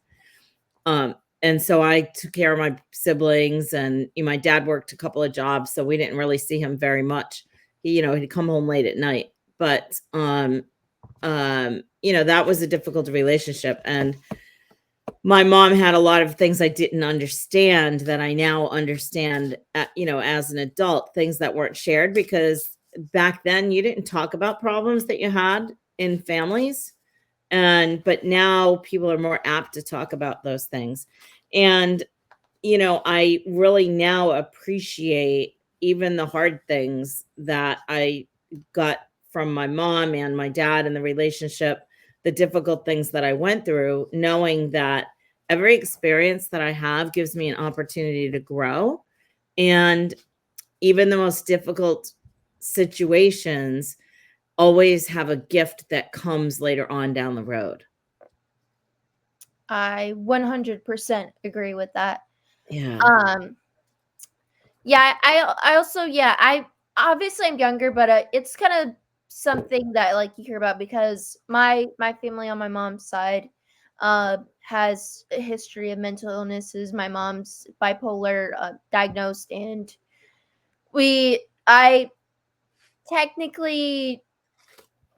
Um, and so I took care of my siblings, and my dad worked a couple of jobs, so we didn't really see him very much. He'd come home late at night. But that was a difficult relationship. And my mom had a lot of things I didn't understand that I now understand, as an adult, things that weren't shared because back then you didn't talk about problems that you had in families. But now people are more apt to talk about those things. And, I really now appreciate even the hard things that I got from my mom and my dad in the relationship, the difficult things that I went through, knowing that every experience that I have gives me an opportunity to grow. And even the most difficult situations always have a gift that comes later on down the road. I 100% agree with that. Yeah. Um, yeah, I also, yeah, I obviously I'm younger, but it's kind of something that like you hear about because my family on my mom's side has a history of mental illnesses. My mom's bipolar diagnosed, and we I technically,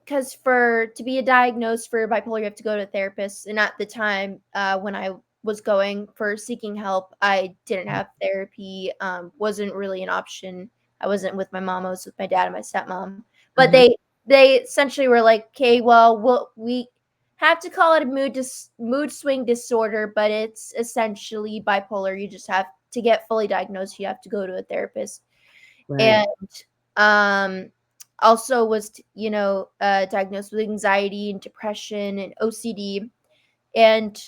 because for to be a diagnosed for bipolar you have to go to a therapist, and at the time when I was going for seeking help, I didn't have therapy, wasn't really an option. I wasn't with my mom, I was with my dad and my stepmom, but Mhm. they essentially were like, okay, well, we have to call it a mood swing disorder, but it's essentially bipolar. You just have to get fully diagnosed, you have to go to a therapist. Right. And um also was diagnosed with anxiety and depression and OCD. And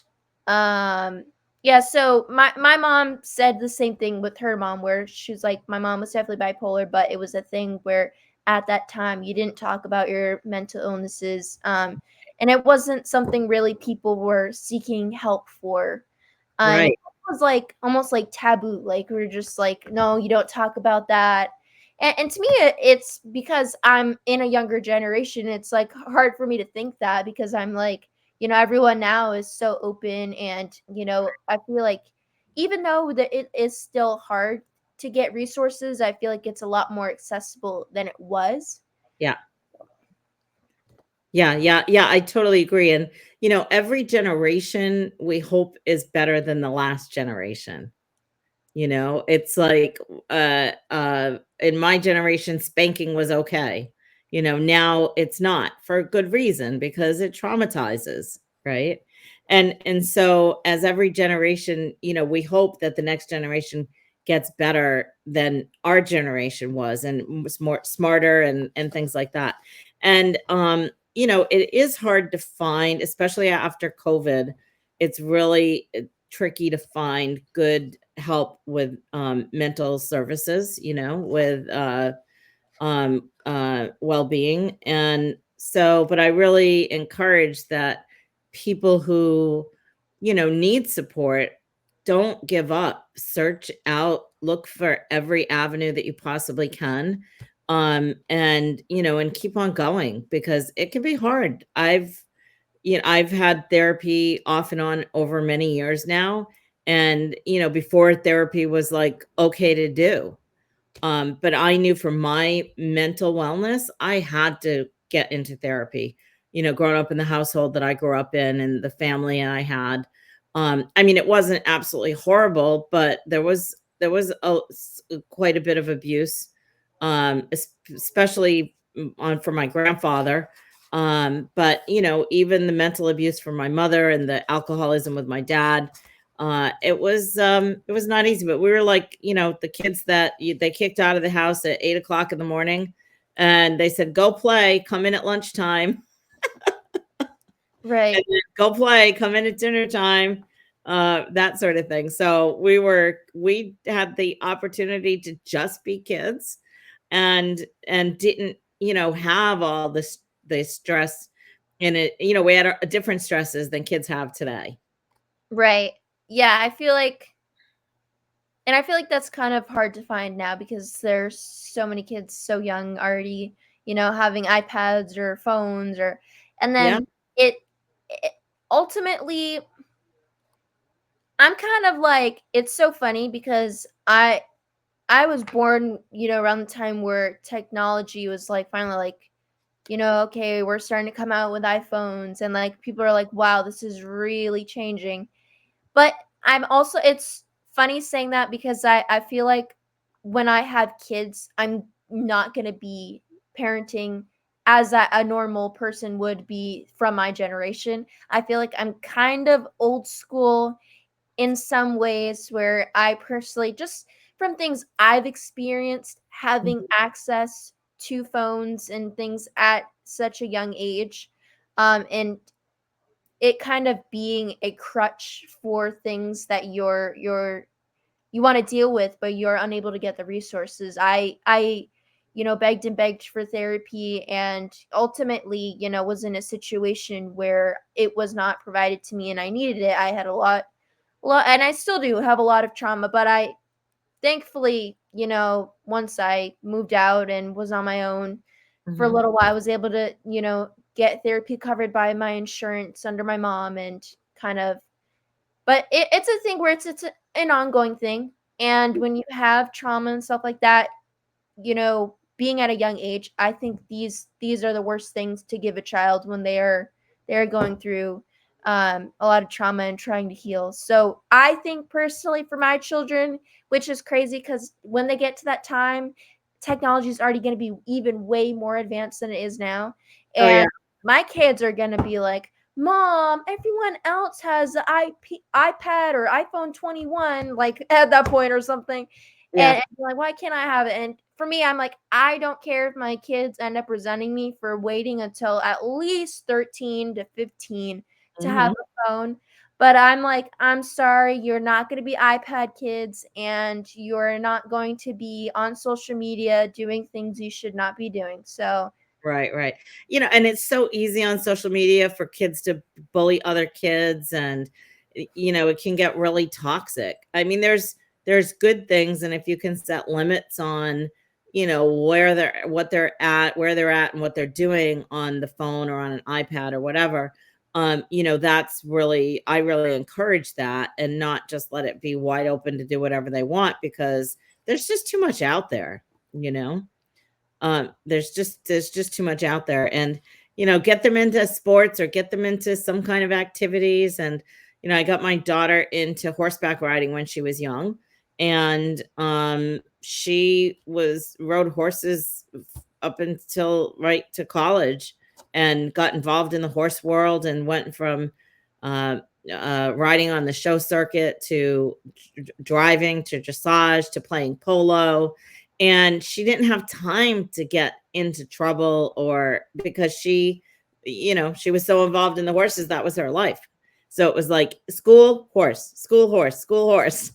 um yeah, so my mom said the same thing with her mom, where she was like, my mom was definitely bipolar, but it was a thing where at that time you didn't talk about your mental illnesses, and it wasn't something really people were seeking help for. And it Right. was like almost like taboo. Like we are just like, no, you don't talk about that. And to me, it's because I'm in a younger generation. It's like hard for me to think that, because I'm like, everyone now is so open, and I feel like even though that it is still hard to get resources, I feel like it's a lot more accessible than it was. Yeah. Yeah, yeah, yeah, I totally agree. And, every generation we hope is better than the last generation. It's like, in my generation, spanking was okay. Now it's not for a good reason because it traumatizes, right? And so as every generation, we hope that the next generation gets better than our generation was and was more smarter and things like that. And it is hard to find, especially after COVID. It's really tricky to find good help with mental services, with well-being. And so, but I really encourage that people who, need support, don't give up. Search out, look for every avenue that you possibly can. And keep on going because it can be hard. I've had therapy off and on over many years now. And, before therapy was like okay to do. But I knew for my mental wellness, I had to get into therapy. Growing up in the household that I grew up in and the family I had. I mean, it wasn't absolutely horrible, but there was quite a bit of abuse, especially on for my grandfather. But even the mental abuse from my mother and the alcoholism with my dad, it was not easy. But we were like, the kids that they kicked out of the house at 8 o'clock in the morning, and they said, "Go play, come in at lunchtime, and Right. then go play, come in at dinner time," that sort of thing. So we had the opportunity to just be kids, and didn't have all the stress in it. We had different stresses than kids have today. Right. Yeah, I feel like that's kind of hard to find now because there's so many kids so young already, having iPads or phones, and Yeah. then it ultimately, I'm kind of like, it's so funny because I was born, around the time where technology was like finally like, okay, we're starting to come out with iPhones, and like people are like, wow, this is really changing. But I'm also, it's funny saying that because I feel like when I have kids, I'm not going to be parenting as a normal person would be from my generation. I feel like I'm kind of old school in some ways where I personally, just from things I've experienced, having Mhm. access to phones and things at such a young age, and it kind of being a crutch for things that you want to deal with, but you're unable to get the resources. I begged and begged for therapy, and ultimately, was in a situation where it was not provided to me and I needed it. I had a lot, and I still do have a lot of trauma, but I thankfully, once I moved out and was on my own for a Mhm. little while, I was able to, get therapy covered by my insurance under my mom, and kind of, but it's a thing where an ongoing thing. And when you have trauma and stuff like that, being at a young age, I think these are the worst things to give a child when they're going through a lot of trauma and trying to heal. So I think personally for my children, which is crazy because when they get to that time, technology is already going to be even way more advanced than it is now, Oh, yeah. and my kids are going to be like, Mom, everyone else has the iPad or iPhone 21, like at that point or something. Yeah. And you're like, why can't I have it? And for me, I'm like, I don't care if my kids end up resenting me for waiting until at least 13 to 15 to have Mhm. a phone. But I'm like, I'm sorry, you're not going to be iPad kids, and you're not going to be on social media doing things you should not be doing. So, Right, right. And it's so easy on social media for kids to bully other kids, and it can get really toxic. I mean, there's good things, and if you can set limits on, where they're at and what they're doing on the phone or on an iPad or whatever, that's really, I really encourage that, and not just let it be wide open to do whatever they want, because there's just too much out there, you know? There's just too much out there, and get them into sports or get them into some kind of activities. And I got my daughter into horseback riding when she was young, and she was rode horses up until right to college, and got involved in the horse world, and went from uh, riding on the show circuit to driving to dressage to playing polo. And she didn't have time to get into trouble, or because she was so involved in the horses, that was her life. So it was like school, horse, school, horse, school, horse.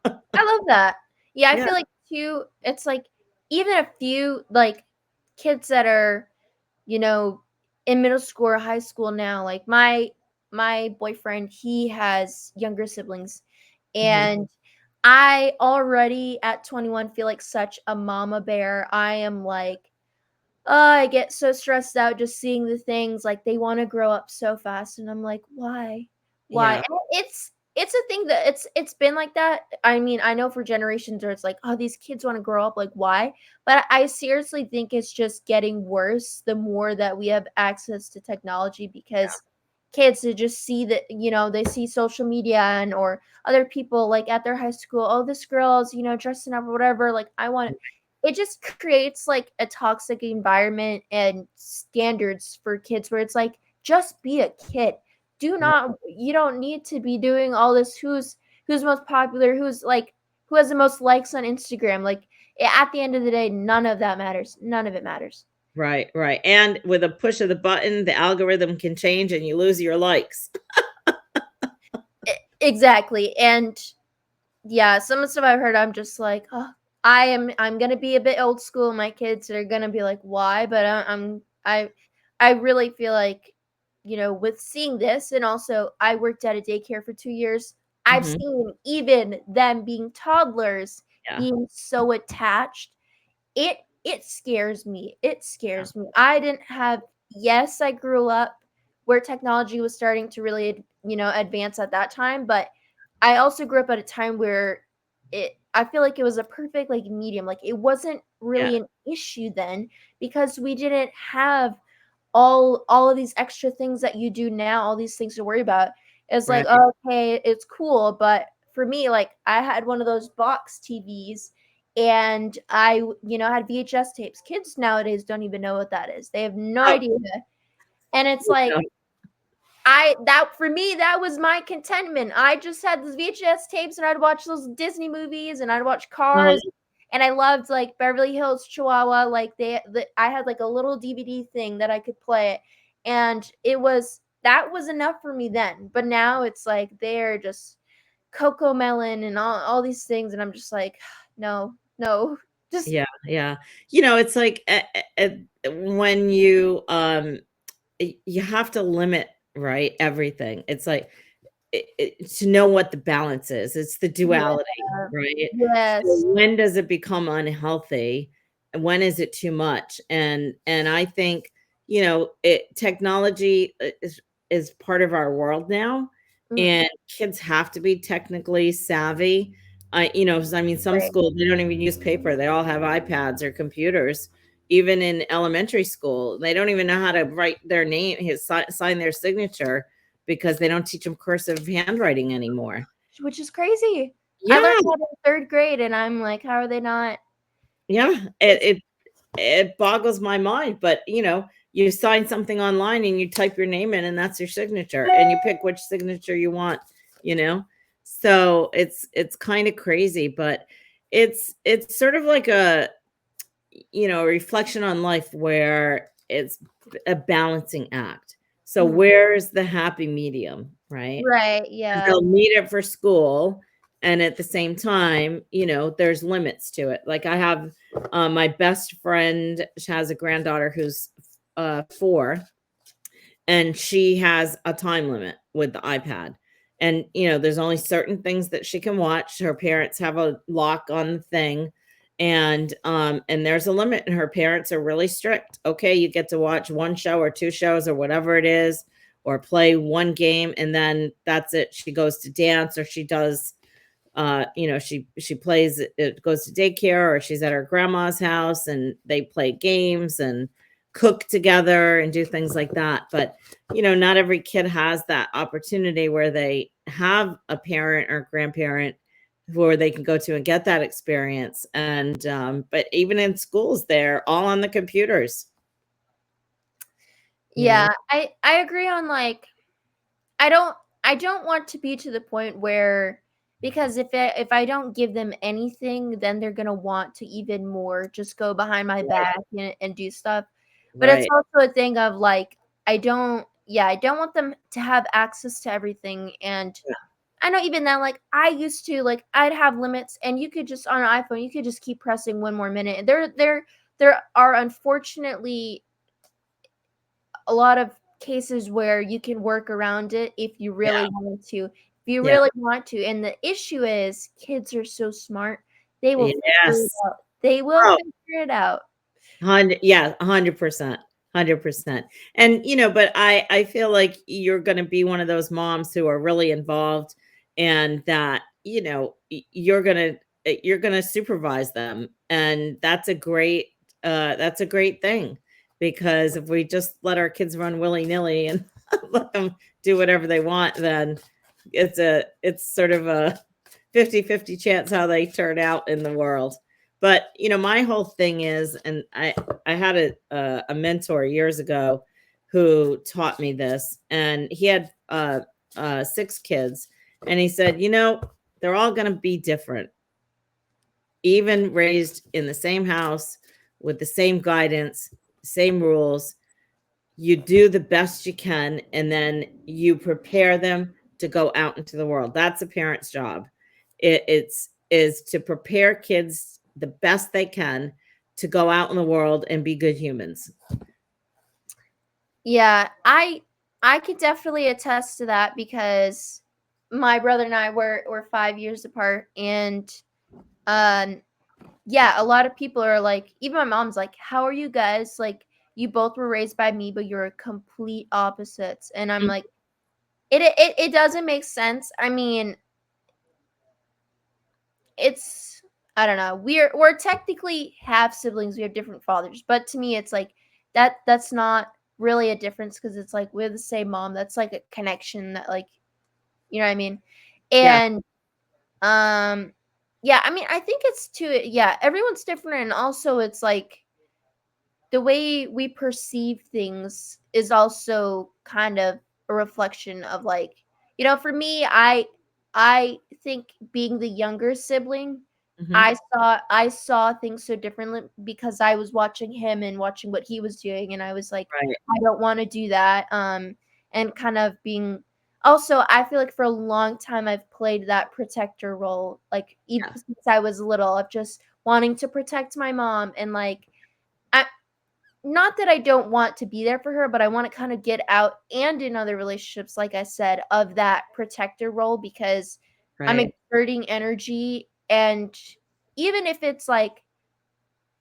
I love that. Yeah, I Yeah. feel like too, it's like even a few like kids that are, you know, in middle school or high school now, like my boyfriend, he has younger siblings, Mhm. and I already at 21 feel like such a mama bear. I am like, oh, I get so stressed out just seeing the things, like, they wanna grow up so fast, and I'm like, "Why? Why?" Yeah. And it's a thing that it's been like that. I mean, I know for generations where it's like, "Oh, these kids wanna grow up, like, why?" But I seriously think it's just getting worse the more that we have access to technology, because kids, to just see that, they see social media and or other people, like, at their high school, "Oh, this girl's, dressing up or whatever, like, I want." It just creates like a toxic environment and standards for kids where it's like, just be a kid. Do Right. not, you don't need to be doing all this who's most popular, who has the most likes on Instagram. Like, at the end of the day, none of that matters. None of it matters. Right, right. And with a push of the button, the algorithm can change and you lose your likes. Exactly. And yeah, some of the stuff I've heard, I'm just like, oh, I'm gonna be a bit old school. My kids are gonna be like, why? But I really feel like, with seeing this, and also I worked at a daycare for 2 years. I've Mhm. seen even them being toddlers Yeah, being so attached. It scares me. It yeah, scares me. I didn't have, yes, I grew up where technology was starting to really, advance at that time, but I also grew up at a time where I feel like it was a perfect like medium. Like, it wasn't yeah. really an issue then because we didn't have all of these extra things that you do now, all these things to worry about. It's like, Right. okay, it's cool, but for me, like I had one of those box TVs and had VHS tapes. Kids nowadays don't even know what that is. They have no Oh, idea. And it's like yeah. for me, that was my contentment. I just had those VHS tapes and I'd watch those Disney movies and I'd watch Cars, Uh-huh. and I loved like Beverly Hills Chihuahua. Like I had like a little DVD thing that I could play it, and that was enough for me then. But now it's like they're just Coco Melon and all these things, and I'm just like, no, no, just Yeah, yeah. It's like, when you have to limit, right, everything. It's like, to know what the balance is. It's the yeah, duality, right? So yes, when does it become unhealthy? And when is it too much? And I think, technology is part of our world now, mm, and kids have to be technically savvy. 'Cause I mean, some right. schools, they don't even use paper. They all have iPads or computers. Even in elementary school, they don't even know how to write their name, sign their signature, because they don't teach them cursive handwriting anymore. Which is crazy. I learned Yeah, that in 3rd grade, and I'm like, how are they not? yeah, it boggles my mind, but, you sign something online and you type your name in and that's your signature, and you pick which signature you want, you know? So, it's kinda crazy, but it's sort of like a reflection on life where it's a balancing act. So, Mhm. where's the happy medium, right? Right, 'Cause yeah. they'll need it for school, and at the same time, there's limits to it. Like, I have, my best friend, she has a granddaughter who's, 4, and she has a time limit with the iPad. And, there's only certain things that she can watch. Her parents have a lock on the thing, and there's a limit, and her parents are really strict. Okay, you get to watch 1 show or 2 shows or whatever it is, or play 1 game, and then that's it. She goes to dance, or she does, she plays it, goes to daycare, or she's at her grandma's house and they play games and cook together and do things like that. But, not every kid has that opportunity where they have a parent or grandparent where they can go to and get that experience. And but even in schools, they're all on the computers, you know. Yeah, I agree on, like, I don't I don't want to be to the point where, because if I don't give them anything, then they're gonna want to even more just go behind my Right, back and do stuff. But it's right. also a thing of, like, I don't want them to have access to everything, and Yeah, I know even then, like, I used to, like, I'd have limits, and you could just on an iPhone, you could just keep pressing 1 more minute. And there are unfortunately a lot of cases where you can work around it if you really yeah, wanted to. If you yeah. really want to, and the issue is kids are so smart, they will figure it Yes. out. They will Oh, figure it out. Yeah, 100%, 100%. And, but I feel like you're gonna be one of those moms who are really involved, and that, you're gonna supervise them, and that's a great thing, because if we just let our kids run willy-nilly and let them do whatever they want, then it's sort of a 50-50 chance how they turn out in the world. But, my whole thing is, and I had a mentor years ago who taught me this, and he had 6 kids, and he said, they're all going to be different, even raised in the same house with the same guidance, same rules. You do the best you can, and then you prepare them to go out into the world. That's a parent's job. It's is to prepare kids the best they can to go out in the world and be good humans. Yeah, I could definitely attest to that because my brother and I were 5 years apart, and um yeah, a lot of people are like, even my mom's like, "How are you guys? Like, you both were raised by me, but you're complete opposites." And I'm like, it doesn't make sense. I mean, it's I don't know. We're technically half siblings. We have different fathers, but to me, it's like that's not really a difference because it's like we're the same mom. That's like a connection that like You know what I mean? Yeah. And yeah, I mean, I think it's too, yeah, everyone's different, and also it's like the way we perceive things is also kind of a reflection of like, for me, I think being the younger sibling, Hmm. I saw things so differently because I was watching him and watching what he was doing, and I was like, Right. I don't want to do that. And kind of being, also, I feel like for a long time I've played that protector role, like even Yeah. since I was little, of just wanting to protect my mom, and like, I, not that I don't want to be there for her, but I want to kind of get out, and in other relationships, like I said, of that protector role, because I'm Right. exerting energy. And even if it's like,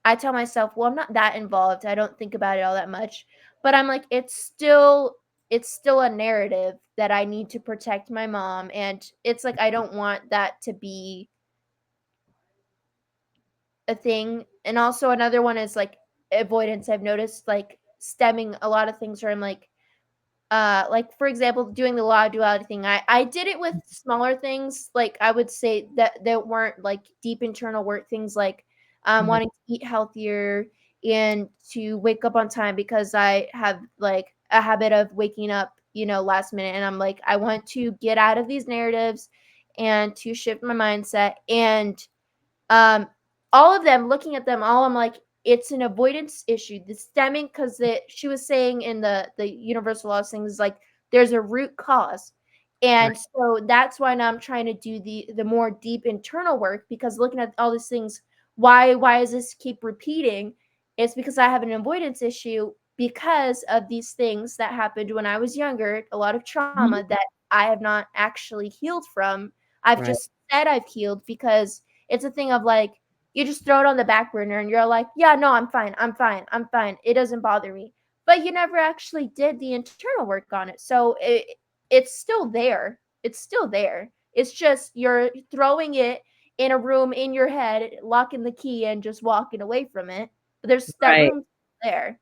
I tell myself, well, I'm not that involved, I don't think about it all that much, but I'm like, it's still a narrative that I need to protect my mom, and it's like I don't want that to be a thing. And also another one is like avoidance. I've noticed like stemming a lot of things where I'm like for example, doing the law of duality thing. I did it with smaller things, like I would say that weren't like deep internal work things, like Mhm. wanting to eat healthier and to wake up on time, because I have like a habit of waking up, last minute, and I'm like, I want to get out of these narratives and to shift my mindset. And um, all of them, looking at them all, I'm like, it's an avoidance issue. The stemming, because she was saying in the universal law things, like there's a root cause, Right. and so that's why now I'm trying to do the more deep internal work, because looking at all these things, why does this keep repeating? It's because I have an avoidance issue because of these things that happened when I was younger, a lot of trauma Mhm. that I have not actually healed from. I've Right. just said I've healed because it's a thing of like, you just throw it on the back burner and you're like, yeah, no, I'm fine. I'm fine. I'm fine. It doesn't bother me. But you never actually did the internal work on it. So it's still there. It's still there. It's just you're throwing it in a room in your head, locking the key and just walking away from it. But there's that Right. room there.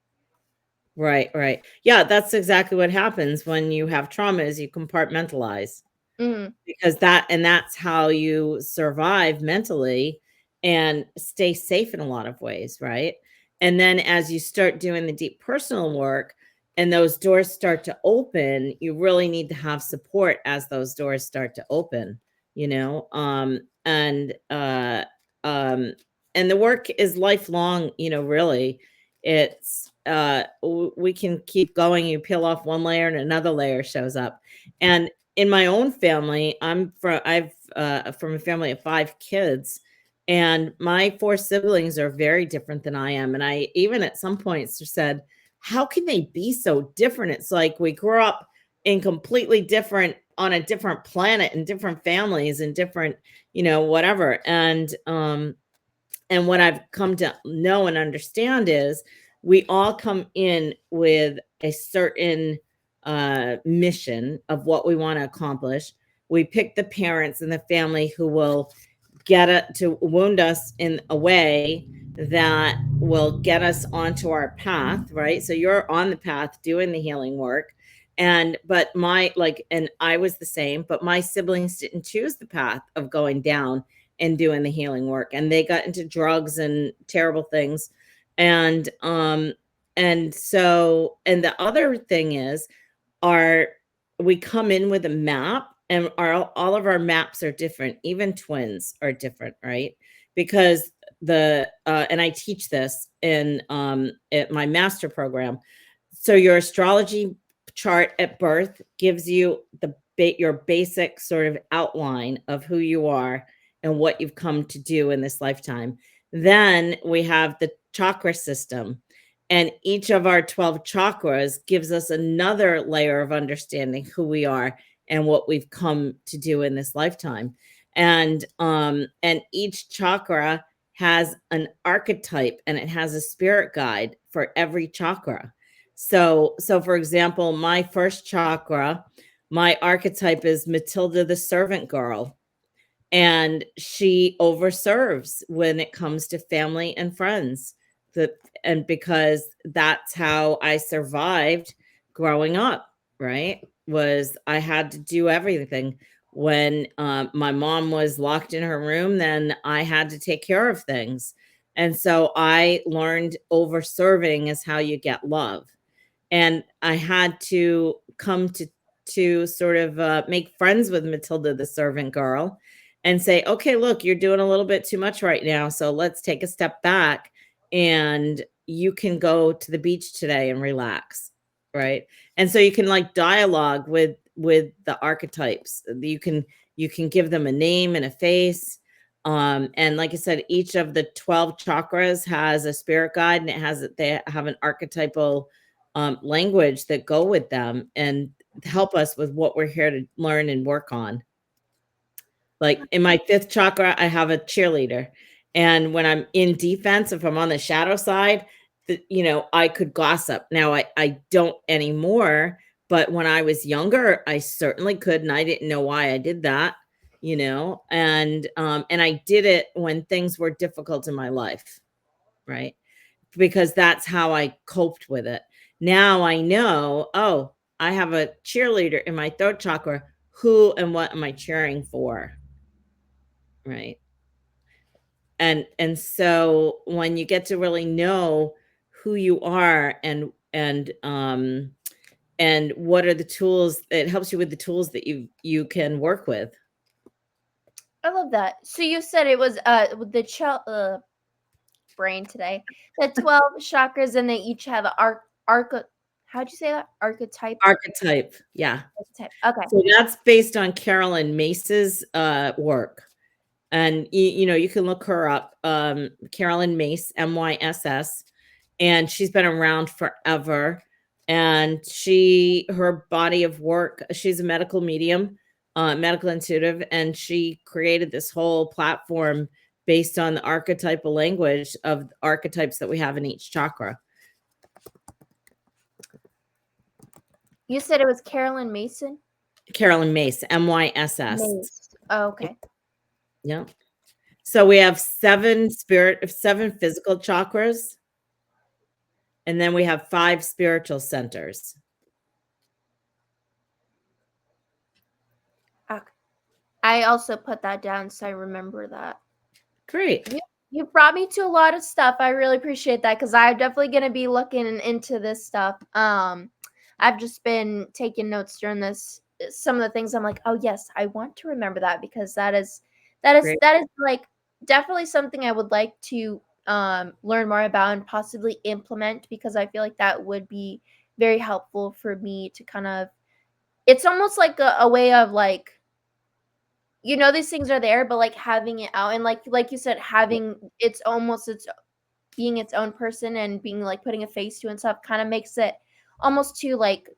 Right. Right. Yeah, that's exactly what happens when you have trauma is you compartmentalize. Mm, Because that's how you survive mentally and stay safe in a lot of ways, right? And then as you start doing the deep personal work and those doors start to open, you really need to have support as those doors start to open, you know? Um and the work is lifelong, really. It's we can keep going, you peel off one layer and another layer shows up. And in my own family, I've from a family of 5 kids, and my 4 siblings are very different than I am, and I even at some points said, "How can they be so different?" It's like we grew up in completely different on a different planet and different families and different, whatever. And what I've come to know and understand is we all come in with a certain mission of what we want to accomplish. We pick the parents and the family who will get it to wound us in a way that will get us onto our path, right? So you're on the path doing the healing work. But and I was the same, but my siblings didn't choose the path of going down and doing the healing work, and they got into drugs and terrible things. And the other thing is our we come in with a map, and all of our maps are different. Even twins are different, right? Because the and I teach this in at my master program. So your astrology chart at birth gives you your basic sort of outline of who you are and what you've come to do in this lifetime. Then we have the chakra system, and each of our 12 chakras gives us another layer of understanding who we are and what we've come to do in this lifetime. And each chakra has an archetype, and it has a spirit guide for every chakra. So for example, my first chakra, my archetype is Matilda the servant girl, and she overserves when it comes to family and friends. The and because that's how I survived growing up, right? Was I had to do everything. When my mom was locked in her room, then I had to take care of things. And so I learned over serving is how you get love. And I had to come to sort of make friends with Matilda, the servant girl, and say, okay, look, you're doing a little bit too much right now. So let's take a step back and you can go to the beach today and relax. Right. And so you can like dialogue with the archetypes. You can give them a name and a face. And like I said, each of the 12 chakras has a spirit guide, and they have an archetypal language that go with them and help us with what we're here to learn and work on. Like in my fifth chakra, I have a cheerleader. And when I'm in defense, if I'm on the shadow side, I could gossip. Now I don't anymore, but when I was younger, I certainly could, and I didn't know why I did that, and I did it when things were difficult in my life, right? Because that's how I coped with it. Now I know, oh, I have a cheerleader in my throat chakra. Who and what am I cheering for? Right. And so when you get to really know who you are and what are the tools, it helps you with the tools that you can work with. I love that. So you said it was with the brain today. The 12 chakras, and they each have an how'd you say that? Archetype. Yeah. Archetype. Okay. So that's based on Carolyn Mace's work. And you can look her up, Carolyn Mace, Myss, and she's been around forever. And her body of work, she's a medical medium, medical intuitive, and she created this whole platform based on the archetypal language of archetypes that we have in each chakra. You said it was Carolyn Mason? Carolyn Mace, Myss. Mace. Oh, okay. Yeah. So we have seven physical chakras, and then we have 5 spiritual centers. Okay. I also put that down so I remember that. Great. You brought me to a lot of stuff. I really appreciate that because I'm definitely going to be looking into this stuff. I've just been taking notes during this. Some of the things I'm like, oh yes, I want to remember that because that is Great. like definitely something I would like to learn more about and possibly implement because I feel like that would be very helpful for me to kind of. It's almost like a way of like these things are there, but like having it out and like you said, having it's being its own person and being like putting a face to it and stuff kind of makes it almost too like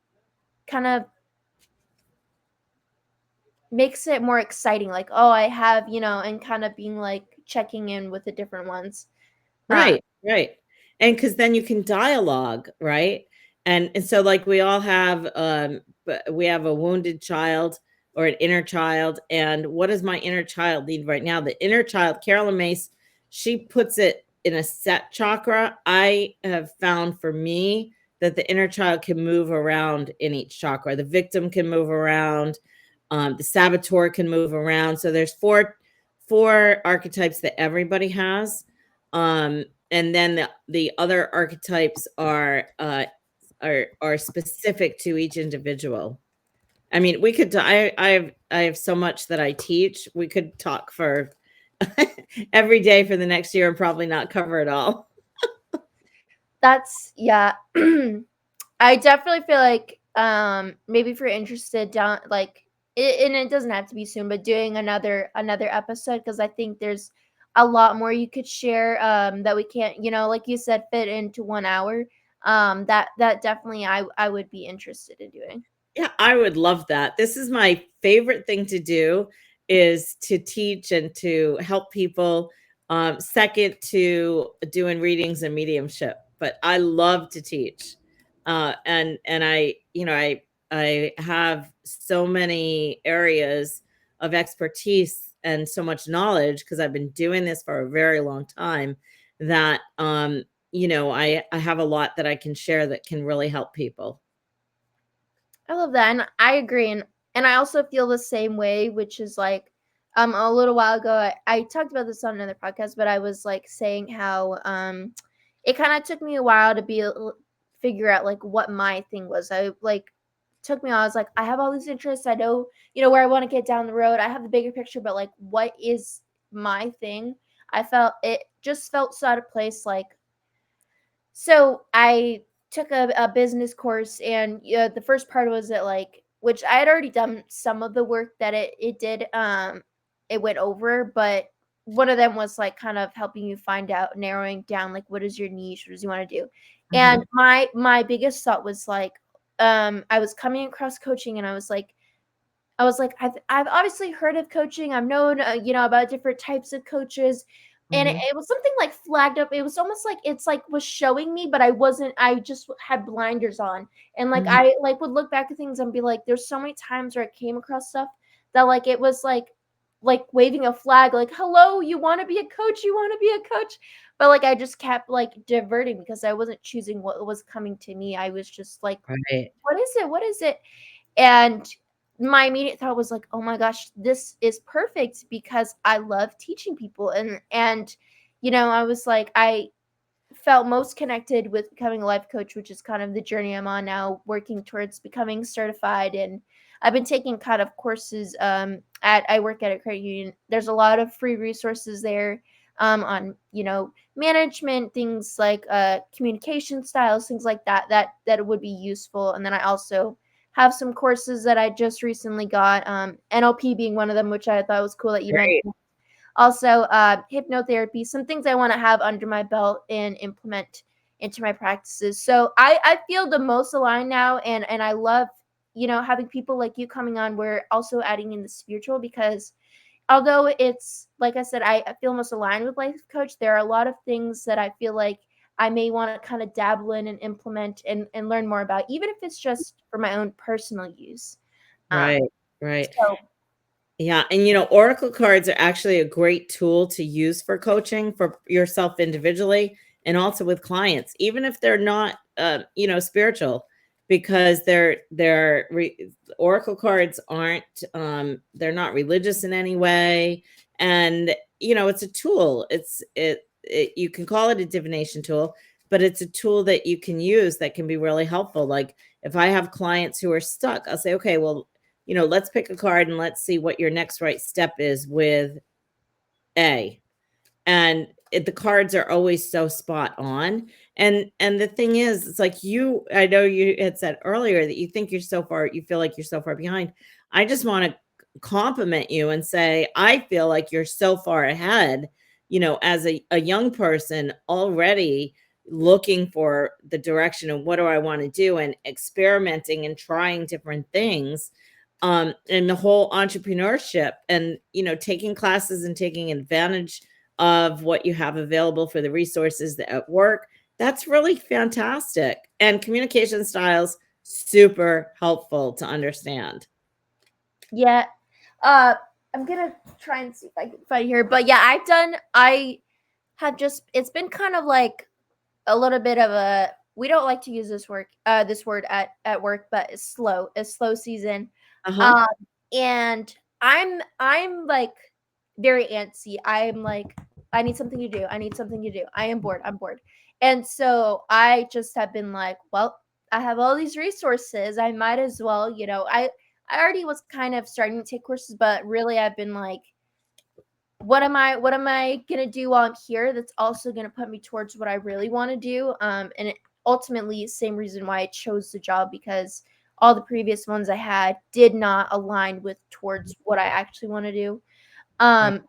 kind of makes it more exciting. Like, oh, I have, and kind of being like checking in with the different ones. Right, right. And because then you can dialogue, right? And so like we all have we have a wounded child or an inner child. And what does my inner child need right now? The inner child, Carolyn Mace, she puts it in a set chakra. I have found for me that the inner child can move around in each chakra. The victim can move around, the saboteur can move around. So there's four archetypes that everybody has. And then the other archetypes are specific to each individual. I mean, we could. I have so much that I teach. We could talk for every day for the next year and probably not cover it all. That's yeah. I definitely feel like maybe if you're interested down like and it doesn't have to be soon, but doing another episode because I think there's a lot more you could share that we can't, like you said, fit into 1 hour. That definitely I would be interested in doing. Yeah, I would love that. This is my favorite thing to do is to teach and to help people. Second to doing readings and mediumship, but I love to teach. And I have so many areas of expertise and so much knowledge because I've been doing this for a very long time that I have a lot that I can share that can really help people. I love that, and I agree. And And I also feel the same way, which is like, a little while ago, I talked about this on another podcast, but I was like saying how it kind of took me a while to figure out like what my thing was. I like took me I was like, I have all these interests. I know, where I want to get down the road. I have the bigger picture, but like what is my thing? I felt it just felt so out of place. Like, so I took a business course, and the first part was that, like, which I had already done some of the work that it did, it went over, but one of them was like kind of helping you find out, narrowing down like what is your niche, what does you want to do. And Mhm. my biggest thought was like, I was coming across coaching, and I was like, I've obviously heard of coaching. I've known, about different types of coaches, and it, Mhm. it was something like flagged up. It was almost like it's like was showing me, but I wasn't. I just had blinders on, and like Mhm. I like would look back at things and be like, there's so many times where I came across stuff that like it was like waving a flag, like, hello, you want to be a coach, you want to be a coach, but like I just kept like diverting because I wasn't choosing what was coming to me. I was just like, Right. what is it? What is it? And my immediate thought was like, "Oh my gosh, this is perfect because I love teaching people." And I was like, I felt most connected with becoming a life coach, which is kind of the journey I'm on now, working towards becoming certified. And I've been taking kind of courses, at I work at a credit union. There's a lot of free resources there, on management, things like communication styles, things like that would be useful. And then I also have some courses that I just recently got, NLP being one of them, which I thought was cool that you Great. mentioned. Also, hypnotherapy, some things I want to have under my belt and implement into my practices. So I feel the most aligned now, and I love, having people like you coming on. We're also adding in the spiritual, because although it's like I said, I feel most aligned with life coach, there are a lot of things that I feel like I may want to kind of dabble in and implement and learn more about, even if it's just for my own personal use. Um, Right. Right. so Yeah, and oracle cards are actually a great tool to use for coaching for yourself individually and also with clients, even if they're not spiritual, because oracle cards aren't they're not religious in any way. And it's a tool. You can call it a divination tool, but it's a tool that you can use that can be really helpful. Like if I have clients who are stuck, I'll say, okay, well, let's pick a card and let's see what your next right step is with A. And the cards are always so spot on. And the thing is, it's like I know you had said earlier that you feel like you're so far behind. I just want to compliment you and say, I feel like you're so far ahead, as a young person already looking for the direction of what do I want to do and experimenting and trying different things, and the whole entrepreneurship and taking classes and taking advantage of what you have available for the resources that at work. That's really fantastic. And communication styles, super helpful to understand. yeah, I'm gonna try and see if I can find here. But yeah, I have just it's been kind of like a little bit of a, we don't like to use this word at work, but it's slow season. Uh-huh. Um and I'm like very antsy. I'm like, I need something to do. I need something to do. I am bored. I'm bored. And so I just have been like, well, I have all these resources. I might as well, I already was kind of starting to take courses, but really I've been like, what am I gonna do while I'm here that's also gonna put me towards what I really want to do? And ultimately, same reason why I chose the job, because all the previous ones I had did not align with towards what I actually want to do. Right. Um,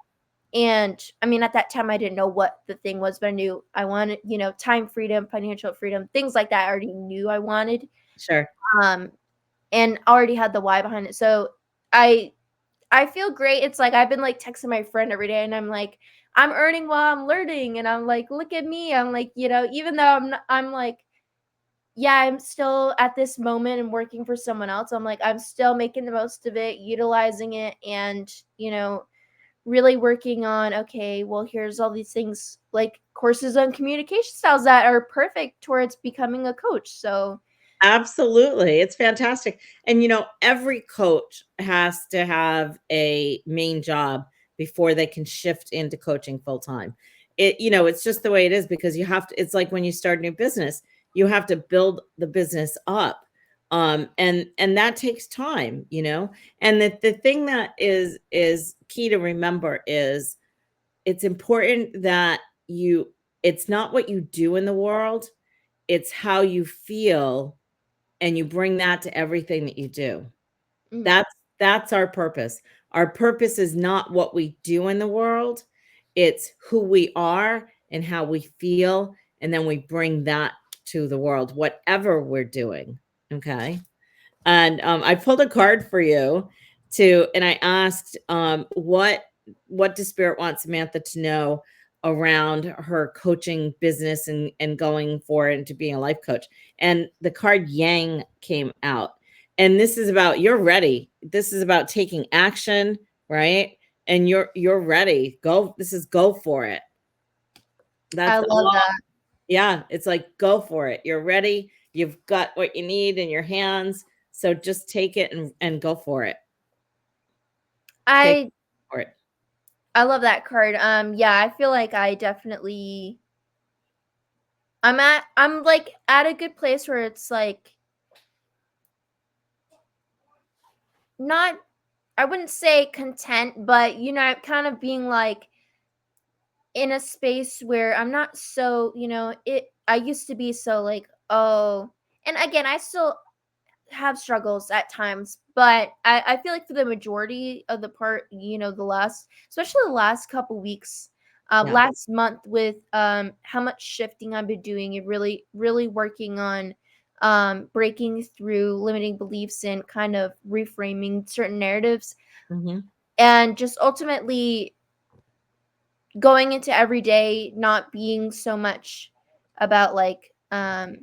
and I mean, at that time, I didn't know what the thing was, but I knew I wanted, time freedom, financial freedom, things like that. I already knew I wanted, Sure. um, and already had the why behind it. So I I feel great. It's like I've been like texting my friend every day, and I'm like, I'm earning while I'm learning, and I'm like, look at me. I'm like, even though I'm like, yeah, I'm still at this moment and working for someone else. I'm like, I'm still making the most of it, utilizing it, and really working on. Okay, well, here's all these things like courses on communication styles that are perfect towards becoming a coach. So Absolutely. It's fantastic. And every coach has to have a main job before they can shift into coaching full time. It's just the way it is because you have to, it's like when you start a new business, you have to build the business up. And that takes time. And the thing that is key to remember is it's important that it's not what you do in the world, it's how you feel, and you bring that to everything that you do. Mm. That's our purpose. Our purpose is not what we do in the world. It's who we are and how we feel, and then we bring that to the world, whatever we're doing. Okay. And I pulled a card for you and I asked, what does Spirit want Samantha to know around her coaching business and going for it into being a life coach? And the card Yang came out. And this is about you're ready. This is about taking action, right? And you're ready. Go. This is go for it. I That's love all. that. Yeah, it's like go for it. You're ready. You've got what you need in your hands. So just take it and go for it. Take I for it. I love that card. Yeah, I feel like I'm like at a good place where it's like not, I wouldn't say content, but kind of being like in a space where I'm not so, I used to be so like, oh, and again, I still have struggles at times, but I feel like for the majority of the part, especially the last couple weeks, Yeah. last month with how much shifting I've been doing and really, really working on breaking through limiting beliefs and kind of reframing certain narratives Mhm. and just ultimately going into every day not being so much about like I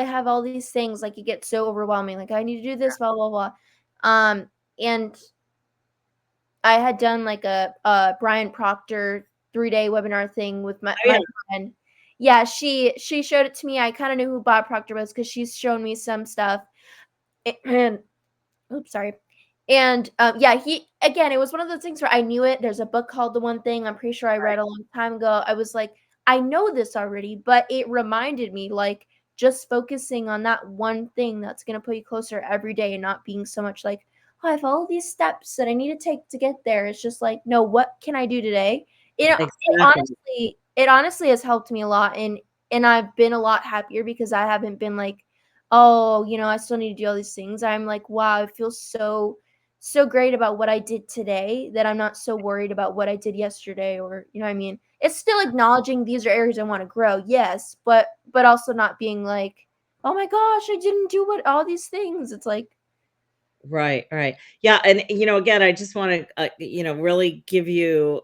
have all these things, like, it gets so overwhelming, like, I need to do this, blah, blah, blah. And I had done, like, a Brian Proctor 3-day webinar thing with my Oh, yeah. my friend. Yeah, she showed it to me, I kinda knew who Bob Proctor was because she's shown me some stuff, and oops, sorry. And, yeah, he again, it was one of those things where I knew it. There's a book called The One Thing, I'm pretty sure I read a long time ago. I was like, "I know this already," but it reminded me, like, just focusing on that one thing that's gonna put you closer every day and not being so much like, "Oh, I have all these steps that I need to take to get there." It's just like, "No, what can I do today?" Exactly. It honestly has helped me a lot, and I've been a lot happier because I haven't been like, "Oh, I still need to do all these things." I'm like, "Wow, I feel so great about what I did today that I'm not so worried about what I did yesterday," or you know what I mean? It's still acknowledging these are areas I want to grow, yes, but also not being like, "Oh my gosh, I didn't do what all these things." It's like, Right, right. Yeah, and again, I just want to really give you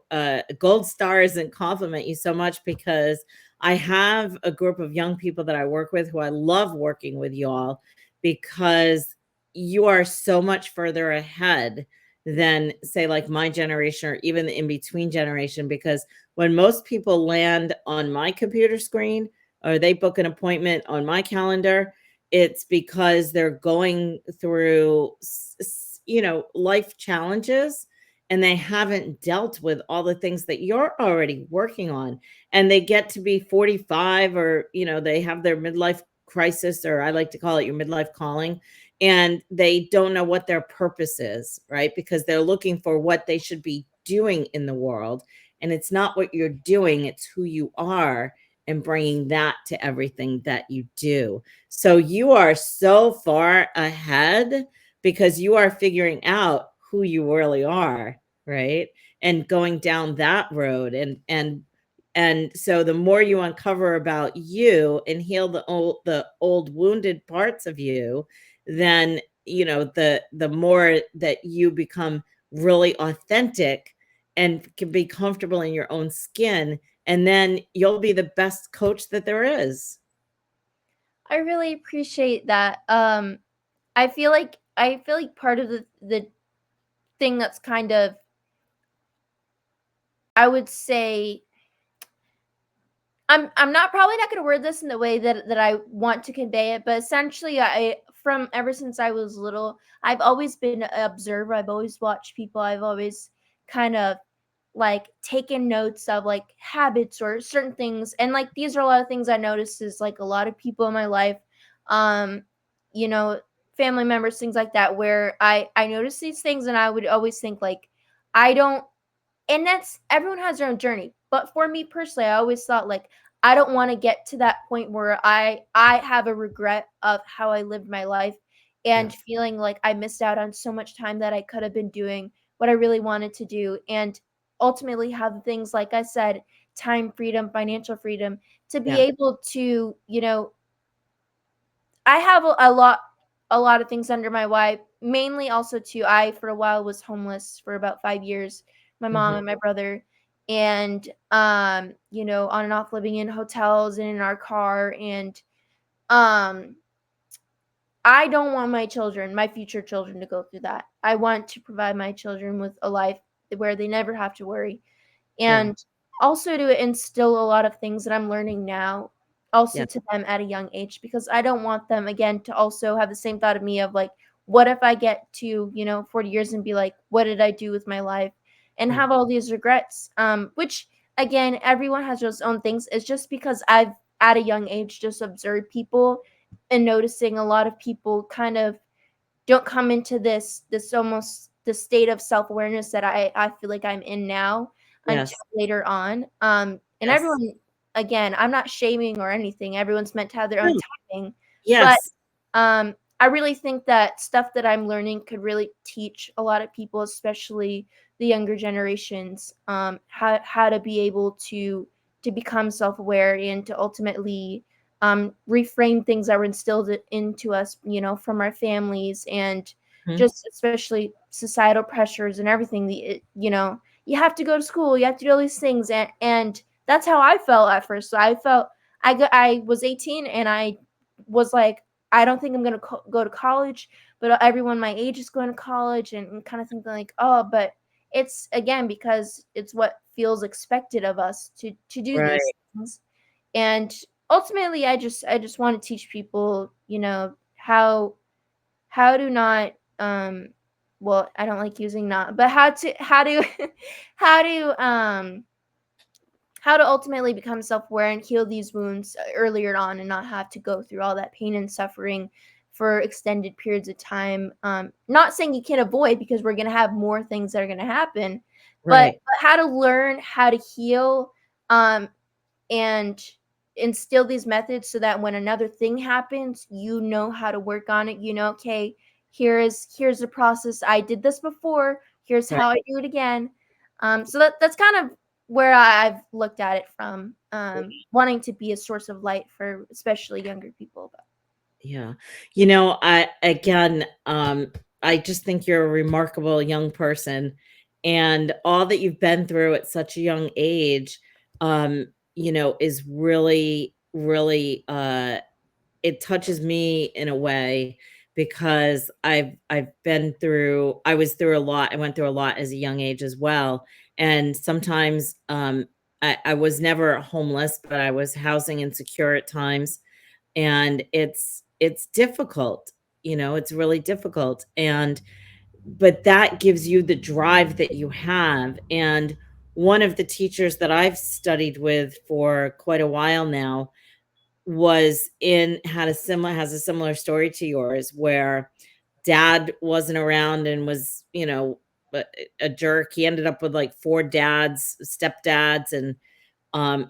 gold stars and compliment you so much because I have a group of young people that I work with who I love working with y'all because you are so much further ahead than say like my generation or even the in between generation because when most people land on my computer screen or they book an appointment on my calendar, it's because they're going through life challenges and they haven't dealt with all the things that you're already working on, and they get to be 45 or they have their midlife crisis, or I like to call it your midlife calling, and they don't know what their purpose is, right? Because they're looking for what they should be doing in the world, and it's not what you're doing, it's who you are, and bringing that to everything that you do. So you are so far ahead because you are figuring out who you really are, right? And going down that road, and so the more you uncover about you and heal the old wounded parts of you, then the more that you become really authentic and can be comfortable in your own skin, and then you'll be the best coach that there is. I really appreciate that. I feel like part of the thing that's kind of, I would say, I'm not probably not gonna word this in the way that I want to convey it, but essentially, I from ever since I was little, I've always been an observer. I've always watched people. I've always kind of like taken notes of like habits or certain things, and like these are a lot of things I noticed is like a lot of people in my life, um, you know, family members, things like that, where I noticed these things, and I would always think like I don't, and that's everyone has their own journey. But for me personally, I always thought like I don't want to get to that point where I have a regret of how I lived my life and Yes. feeling like I missed out on so much time that I could have been doing what I really wanted to do, and ultimately have things like I said, time freedom, financial freedom, to be Yeah. able to, I have a lot of things under my wife. Mainly also too, I for a while was homeless for about 5 years. My mom Mhm. and my brother, and on and off living in hotels and in our car, and um I don't want my children, my future children, to go through that. I want to provide my children with a life where they never have to worry, Yeah. and also to instill a lot of things that I'm learning now also Yeah. to them at a young age, because I don't want them again to also have the same thought of me of like, what if I get to 40 years and be like, what did I do with my life, and Yeah. have all these regrets, which again, everyone has those own things. It's just because I've at a young age just observed people and noticing a lot of people kind of don't come into this almost the state of self-awareness that I feel like I'm in now until Yes. later on. And Yes. everyone, again, I'm not shaming or anything. Everyone's meant to have their own No. timing. But Yes. I really think that stuff that I'm learning could really teach a lot of people, especially the younger generations, how to be able to become self-aware and to ultimately reframe things that were instilled into us, from our families, and Mhm. just especially societal pressures and everything. You have to go to school, you have to do all these things, and that's how I felt at first. So I felt I was 18 and I was like, I don't think I'm gonna go to college, but everyone my age is going to college, and kind of thinking like, oh, but it's again because it's what feels expected of us to do these Right. things, and ultimately I just want to teach people how to not well, I don't like using not, but how to how to how to ultimately become self-aware and heal these wounds earlier on, and not have to go through all that pain and suffering for extended periods of time. Not saying you can't avoid, because we're going to have more things that are going to happen, but Right. how to learn how to heal, um, and instill these methods so that when another thing happens, you know how to work on it. Okay, here's the process. I did this before. Here's Right. how I do it again. So that's kind of where I've looked at it from, wanting to be a source of light for especially younger people. But Yeah. I just think you're a remarkable young person, and all that you've been through at such a young age, um, is really, really, it touches me in a way because I was through a lot. I went through a lot as a young age as well. And sometimes, I was never homeless, but I was housing insecure at times, and it's difficult. It's really difficult, and but that gives you the drive that you have. And one of the teachers that I've studied with for quite a while now was in had a similar has a similar story to yours, where dad wasn't around and was, a, a jerk. He ended up with like four stepdads, and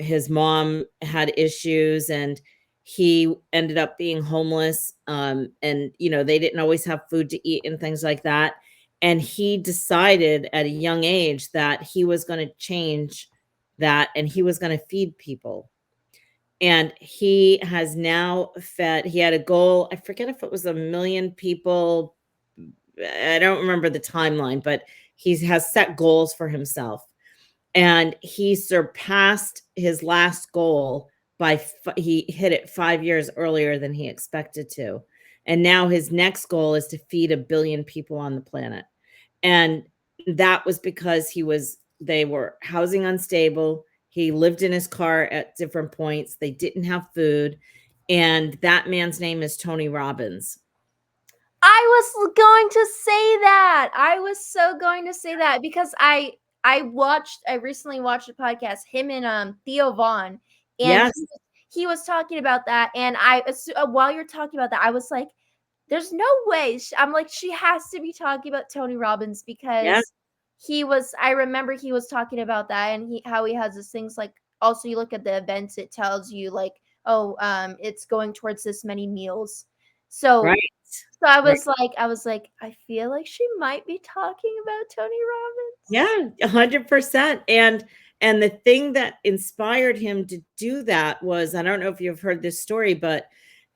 his mom had issues, and he ended up being homeless. And they didn't always have food to eat and things like that. And he decided at a young age that he was going to change that, and he was going to feed people. And he has now fed he had a goal, I forget if it was 1,000,000 people. I don't remember the timeline, but he has set goals for himself, and he surpassed his last goal he hit it 5 years earlier than he expected to. And now his next goal is to feed 1,000,000,000 people on the planet. And that was because they were housing unstable. He lived in his car at different points. They didn't have food. And that man's name is Tony Robbins. I was going to say that. I was so going to say that because I recently watched a podcast, him and Theo Vaughn, and Yes. he was talking about that, and while you're talking about that, I was like, there's no way. I'm like, she has to be talking about Tony Robbins Yeah. because I remember he was talking about that, and how he has these things like, also you look at the events, it tells you like, oh, it's going towards this many meals. So Right. Right. I was like, I feel like she might be talking about Tony Robbins. Yeah, 100%. And the thing that inspired him to do that was, I don't know if you've heard this story, but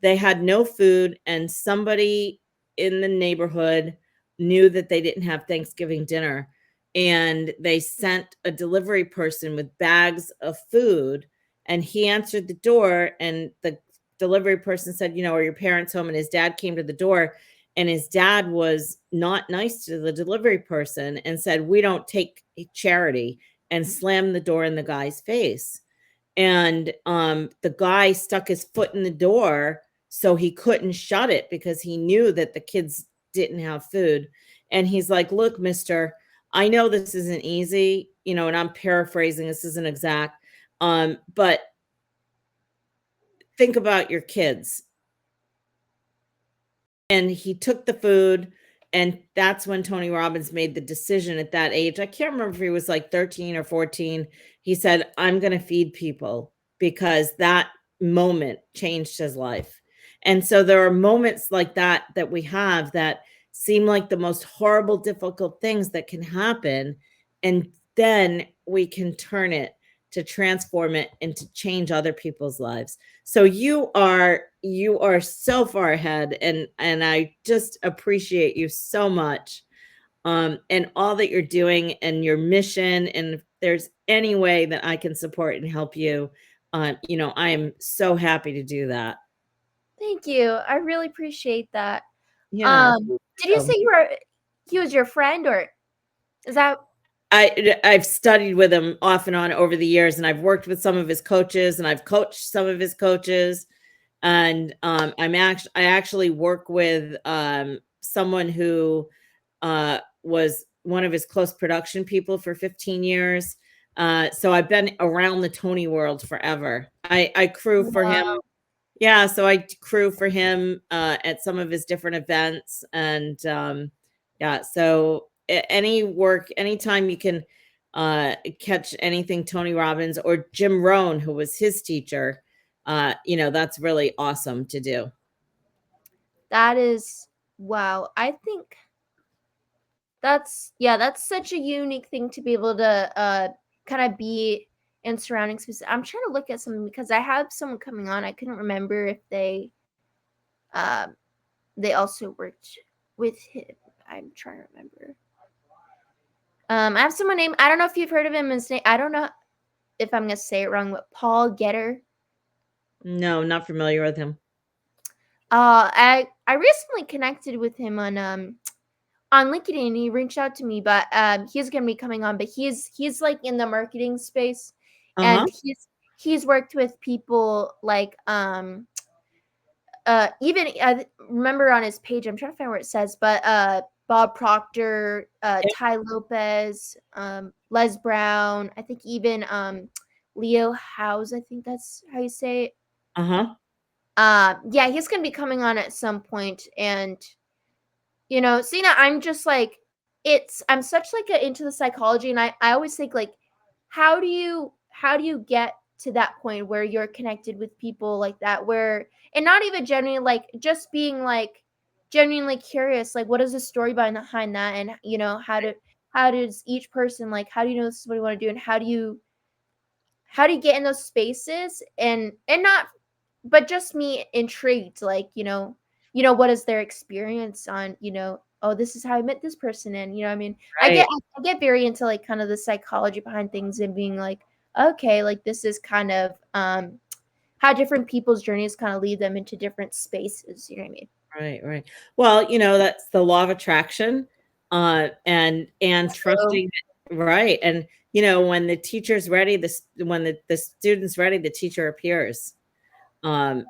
they had no food and somebody in the neighborhood knew that they didn't have Thanksgiving dinner, and they sent a delivery person with bags of food, and he answered the door, and the delivery person said, "Are your parents home?" And his dad came to the door, and his dad was not nice to the delivery person and said, "We don't take charity," and slammed the door in the guy's face. And the guy stuck his foot in the door so he couldn't shut it because he knew that the kids didn't have food. And he's like, "Look, mister, I know this isn't easy, and I'm paraphrasing, this isn't exact, but think about your kids." And he took the food, and that's when Tony Robbins made the decision at that age. I can't remember if he was like 13 or 14. He said, "I'm going to feed people," because that moment changed his life. And so there are moments like that we have that seem like the most horrible, difficult things that can happen. And then we can turn it to transform it and to change other people's lives. So you are so far ahead, and I just appreciate you so much, and all that you're doing and your mission. And if there's any way that I can support and help you, I am so happy to do that. Thank you. I really appreciate that. Yeah. Did you say he was your friend, or is that? I've studied with him off and on over the years, and I've worked with some of his coaches, and I've coached some of his coaches. And I actually work with someone who was one of his close production people for 15 years. So I've been around the Tony world forever. I crew for him. Wow. Yeah, so I crew for him at some of his different events. And yeah, so any work, anytime you can catch anything Tony Robbins or Jim Rohn, who was his teacher, that's really awesome to do. That is, wow. I think that's such a unique thing to be able to kind of be in surrounding space. I'm trying to look at something because I have someone coming on. I couldn't remember if um they also worked with him. I'm trying to remember. I have someone named, I don't know if you've heard of him. His name, I don't know if I'm gonna say it wrong, but Paul Getter. No, not familiar with him. I recently connected with him on LinkedIn. He reached out to me, but he's gonna be coming on. But he's like in the marketing space, Uh-huh. and he's worked with people like even I remember on his page. I'm trying to find where it says, but Bob Proctor, Ty Lopez, Les Brown. I think even Leo House. I think that's how you say it. Uh-huh. Yeah, he's gonna be coming on at some point, and Sina, I'm just like, I'm such like into the psychology, and I always think like, how do you get to that point where you're connected with people like that, where, and not even genuinely, like just being like genuinely curious, like what is the story behind that, and how does each person, like, how do you know this is what you want to do, and how do you get in those spaces, and not, but just me intrigued, like, what is their experience on, oh, this is how I met this person, and I mean, Right. I get very into like kind of the psychology behind things, and being like, okay, like this is kind of how different people's journeys kind of lead them into different spaces, you know what I mean? Right, right. Well, that's the law of attraction, and So trusting, right. And when the teacher's ready, when the student's ready, the teacher appears. And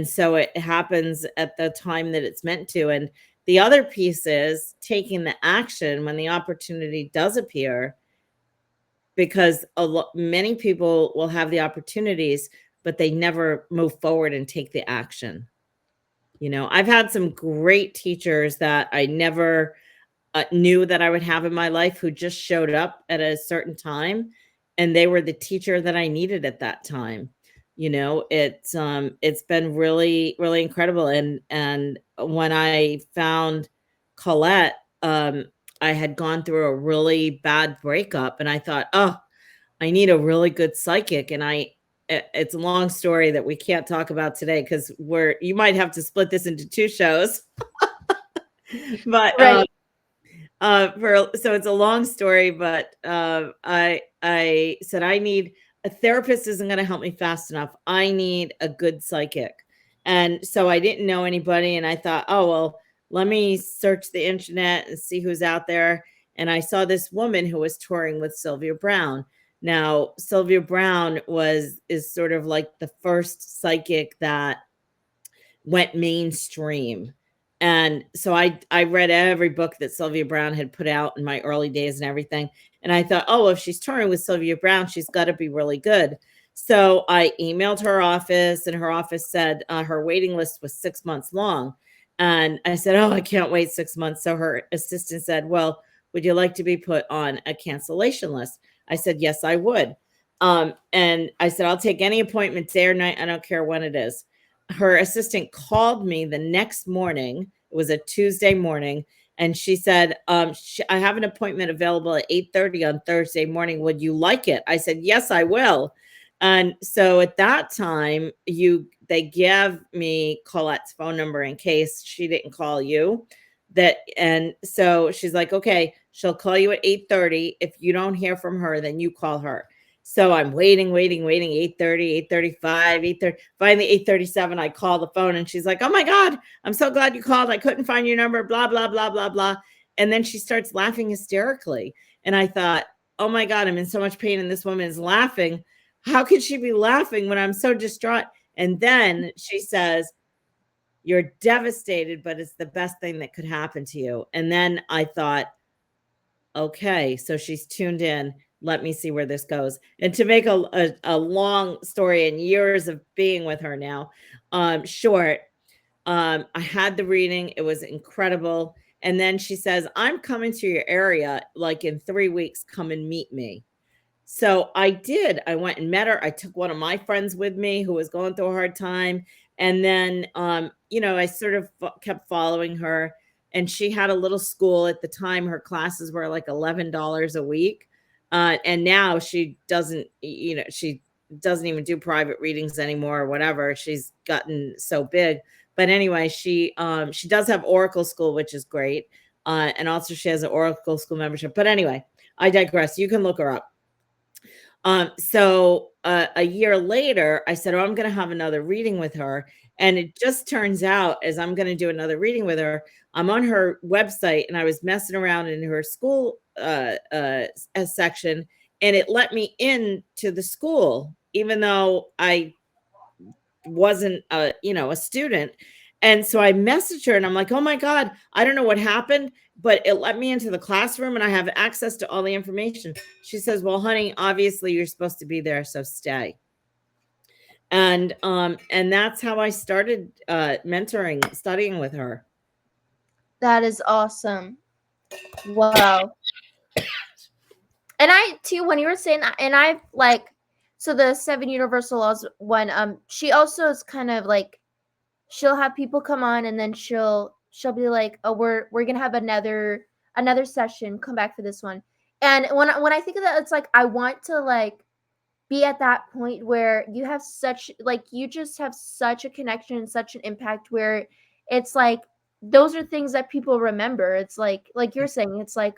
so it happens at the time that it's meant to. And the other piece is taking the action when the opportunity does appear, because many people will have the opportunities, but they never move forward and take the action. I've had some great teachers that I never knew that I would have in my life, who just showed up at a certain time, and they were the teacher that I needed at that time. It's been really, really incredible. And when I found Colette, I had gone through a really bad breakup, and I thought, oh, I need a really good psychic. And it's a long story that we can't talk about today, because you might have to split this into two shows. But Right. so it's a long story, but I said, I need a therapist isn't going to help me fast enough. I need a good psychic. And so I didn't know anybody, and I thought, oh well, let me search the internet and see who's out there. And I saw this woman who was touring with Sylvia Browne. Now, Sylvia Browne is sort of like the first psychic that went mainstream. And so I read every book that Sylvia Browne had put out in my early days and everything. And I thought, oh, if she's touring with Sylvia Browne, she's got to be really good. So I emailed her office, and her office said her waiting list was 6 months long. And I said, oh, I can't wait 6 months. So her assistant said, well, would you like to be put on a cancellation list? I said, yes, I would. And I said, I'll take any appointment day or night. I don't care when it is. Her assistant called me the next morning. It was a Tuesday morning. And she said, I have an appointment available at 8:30 on Thursday morning. Would you like it? I said, yes, I will. And so at that time, they gave me Colette's phone number in case she didn't call you. And so she's like, okay, she'll call you at 8:30. If you don't hear from her, then you call her. So I'm waiting, 8:30, 8:35, 8:30. Finally, 8:37, I call the phone, and she's like, oh my God, I'm so glad you called. I couldn't find your number, blah, blah, blah, blah, blah. And then she starts laughing hysterically. And I thought, oh my God, I'm in so much pain, and this woman is laughing. How could she be laughing when I'm so distraught? And then she says, you're devastated, but it's the best thing that could happen to you. And then I thought, okay, so she's tuned in. Let me see where this goes. And to make a long story and years of being with her now short, I had the reading. It was incredible. And then she says, I'm coming to your area like in 3 weeks. Come and meet me. So I did. I went and met her. I took one of my friends with me who was going through a hard time. And then, I sort of kept following her. And she had a little school at the time. Her classes were like $11 a week. And now she doesn't even do private readings anymore or whatever. She's gotten so big. But anyway, she does have Oracle School, which is great. And also she has an Oracle School membership. But anyway, I digress. You can look her up. So a year later, I said, oh, I'm going to have another reading with her. And it just turns out, as I'm going to do another reading with her, I'm on her website, and I was messing around in her school section, and it let me in to the school, even though I wasn't a student. And so I messaged her, and I'm like, oh my God, I don't know what happened, but it let me into the classroom, and I have access to all the information. She says, well, honey, obviously you're supposed to be there, so stay. And that's how I started mentoring, studying with her. That is awesome. Wow. And I too, when you were saying that, and I like, so the 7 universal laws one, she also is kind of like, she'll have people come on, and then she'll be like, oh, we're gonna have another session, come back for this one. And when I think of that, it's like, I want to like be at that point where you have you just have such a connection and such an impact, where it's like, those are things that people remember. It's like you're saying, it's like,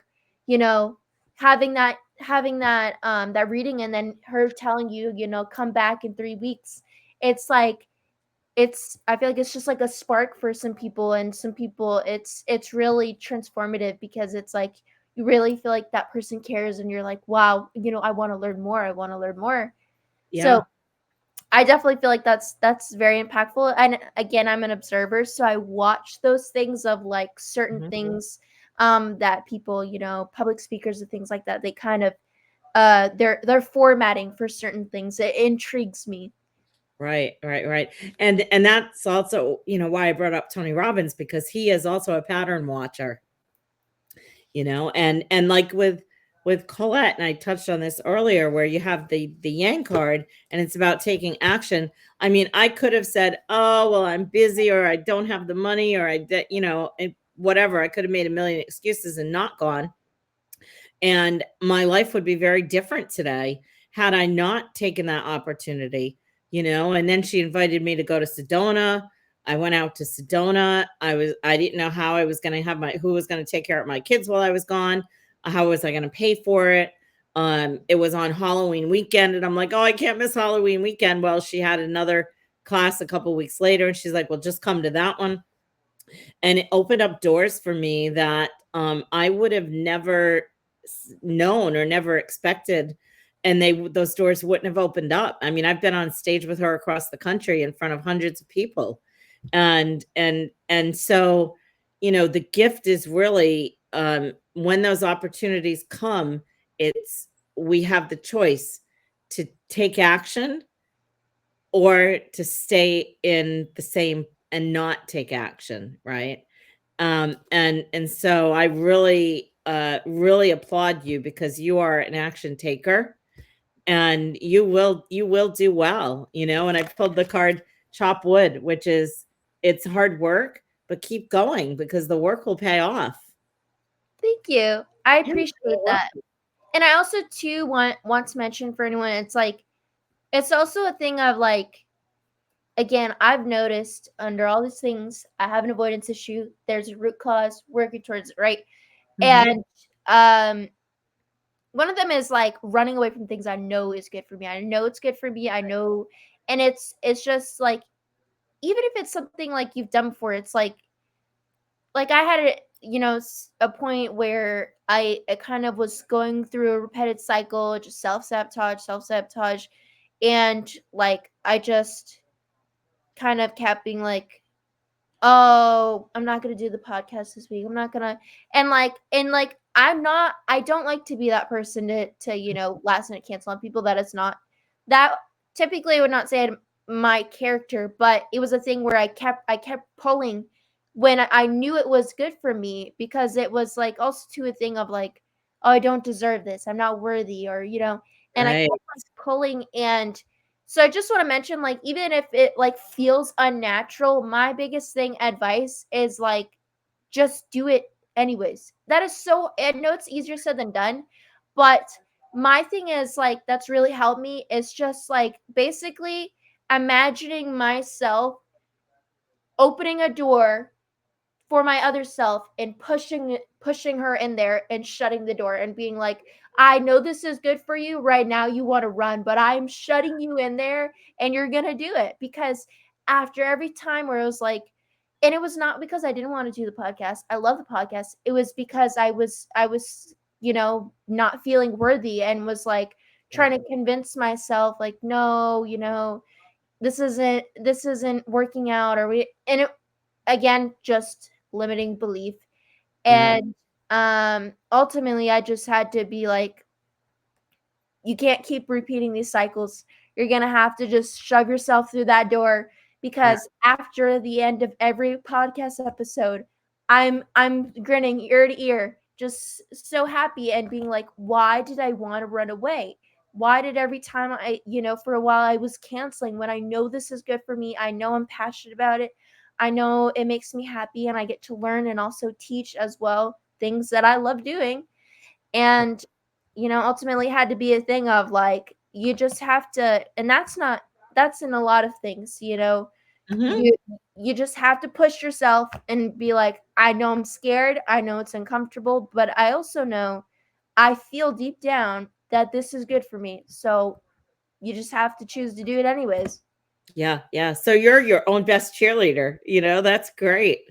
having that that reading, and then her telling you, come back in 3 weeks. It's like, I feel like it's just like a spark for some people, and some people it's really transformative, because it's like you really feel like that person cares and you're like, wow, I want to learn more. I want to learn more. So Yeah. I definitely feel like that's very impactful. And again, I'm an observer, so I watch those things of like certain Mhm. things that people, public speakers and things like that, they kind of they're formatting for certain things. It intrigues me. Right, right, right. And that's also, why I brought up Tony Robbins, because he is also a pattern watcher, and like with Colette, and I touched on this earlier, where you have the Yang card and it's about taking action. I mean, I could have said, "Oh, well, I'm busy, or I don't have the money, or and whatever." I could have made a million excuses and not gone. And my life would be very different today had I not taken that opportunity. And then she invited me to go to Sedona. I went out to Sedona. I didn't know how I was going to have who was going to take care of my kids while I was gone. How was I going to pay for it? It was on Halloween weekend, and I'm like, oh, I can't miss Halloween weekend. Well, she had another class a couple weeks later, and she's like, well, just come to that one. And it opened up doors for me that I would have never known or never expected, and those doors wouldn't have opened up. I mean, I've been on stage with her across the country in front of hundreds of people, and so the gift is really, when those opportunities come, it's we have the choice to take action or to stay in the same and not take action, right? And so I really applaud you, because you are an action taker, and you will do well, and I pulled the card chop wood, which is, it's hard work, but keep going, because the work will pay off. Thank you. I Yeah, appreciate you're that. welcome. And I also too want to mention for anyone, it's like it's also a thing of like, again, I've noticed under all these things, I have an avoidance issue. There's a root cause, working towards it, right? Mhm. And um one of them is like running away from things I know is good for me. I know it's good for me. I know, and it's just like, even if it's something like you've done before, it's like I had a point where I kind of was going through a repetitive cycle, just self sabotage, and like I just kind of kept being like, oh, I'm not gonna do the podcast this week. I'm not gonna, and like I don't like to be that person to last minute cancel on people. That is not that typically I would not say my character, but it was a thing where I kept pulling when I knew it was good for me, because it was like also to a thing of like, oh, I don't deserve this. I'm not worthy, or and I kept Right. like pulling. And so I just want to mention, like, even if it like feels unnatural, my biggest thing advice is like, just do it anyways. That is so, I know it's easier said than done, but my thing is like that's really helped me is just like basically imagining myself opening a door for my other self and pushing her in there and shutting the door and being like, I know this is good for you right now, you want to run, but I'm shutting you in there and you're gonna do it. Because after every time where it was like, and it was not because I didn't want to do the podcast, I love the podcast, it was because I was not feeling worthy and was like Yeah. trying to convince myself like, no, this isn't working out, or we and it again just limiting belief. Yeah. And ultimately I just had to be like, you can't keep repeating these cycles. You're going to have to just shove yourself through that door, Yeah. because after the end of every podcast episode, I'm grinning ear to ear, just so happy and being like, why did I want to run away? Why did every time for a while I was canceling when I know this is good for me? I know I'm passionate about it. I know it makes me happy and I get to learn and also teach as well things that I love doing. And ultimately had to be a thing of like, you just have to, and that's in a lot of things, Mhm. you you just have to push yourself and be like, I know I'm scared, I know it's uncomfortable, but I also know, I feel deep down that this is good for me, so you just have to choose to do it anyways. Yeah, yeah. So you're your own best cheerleader, that's great.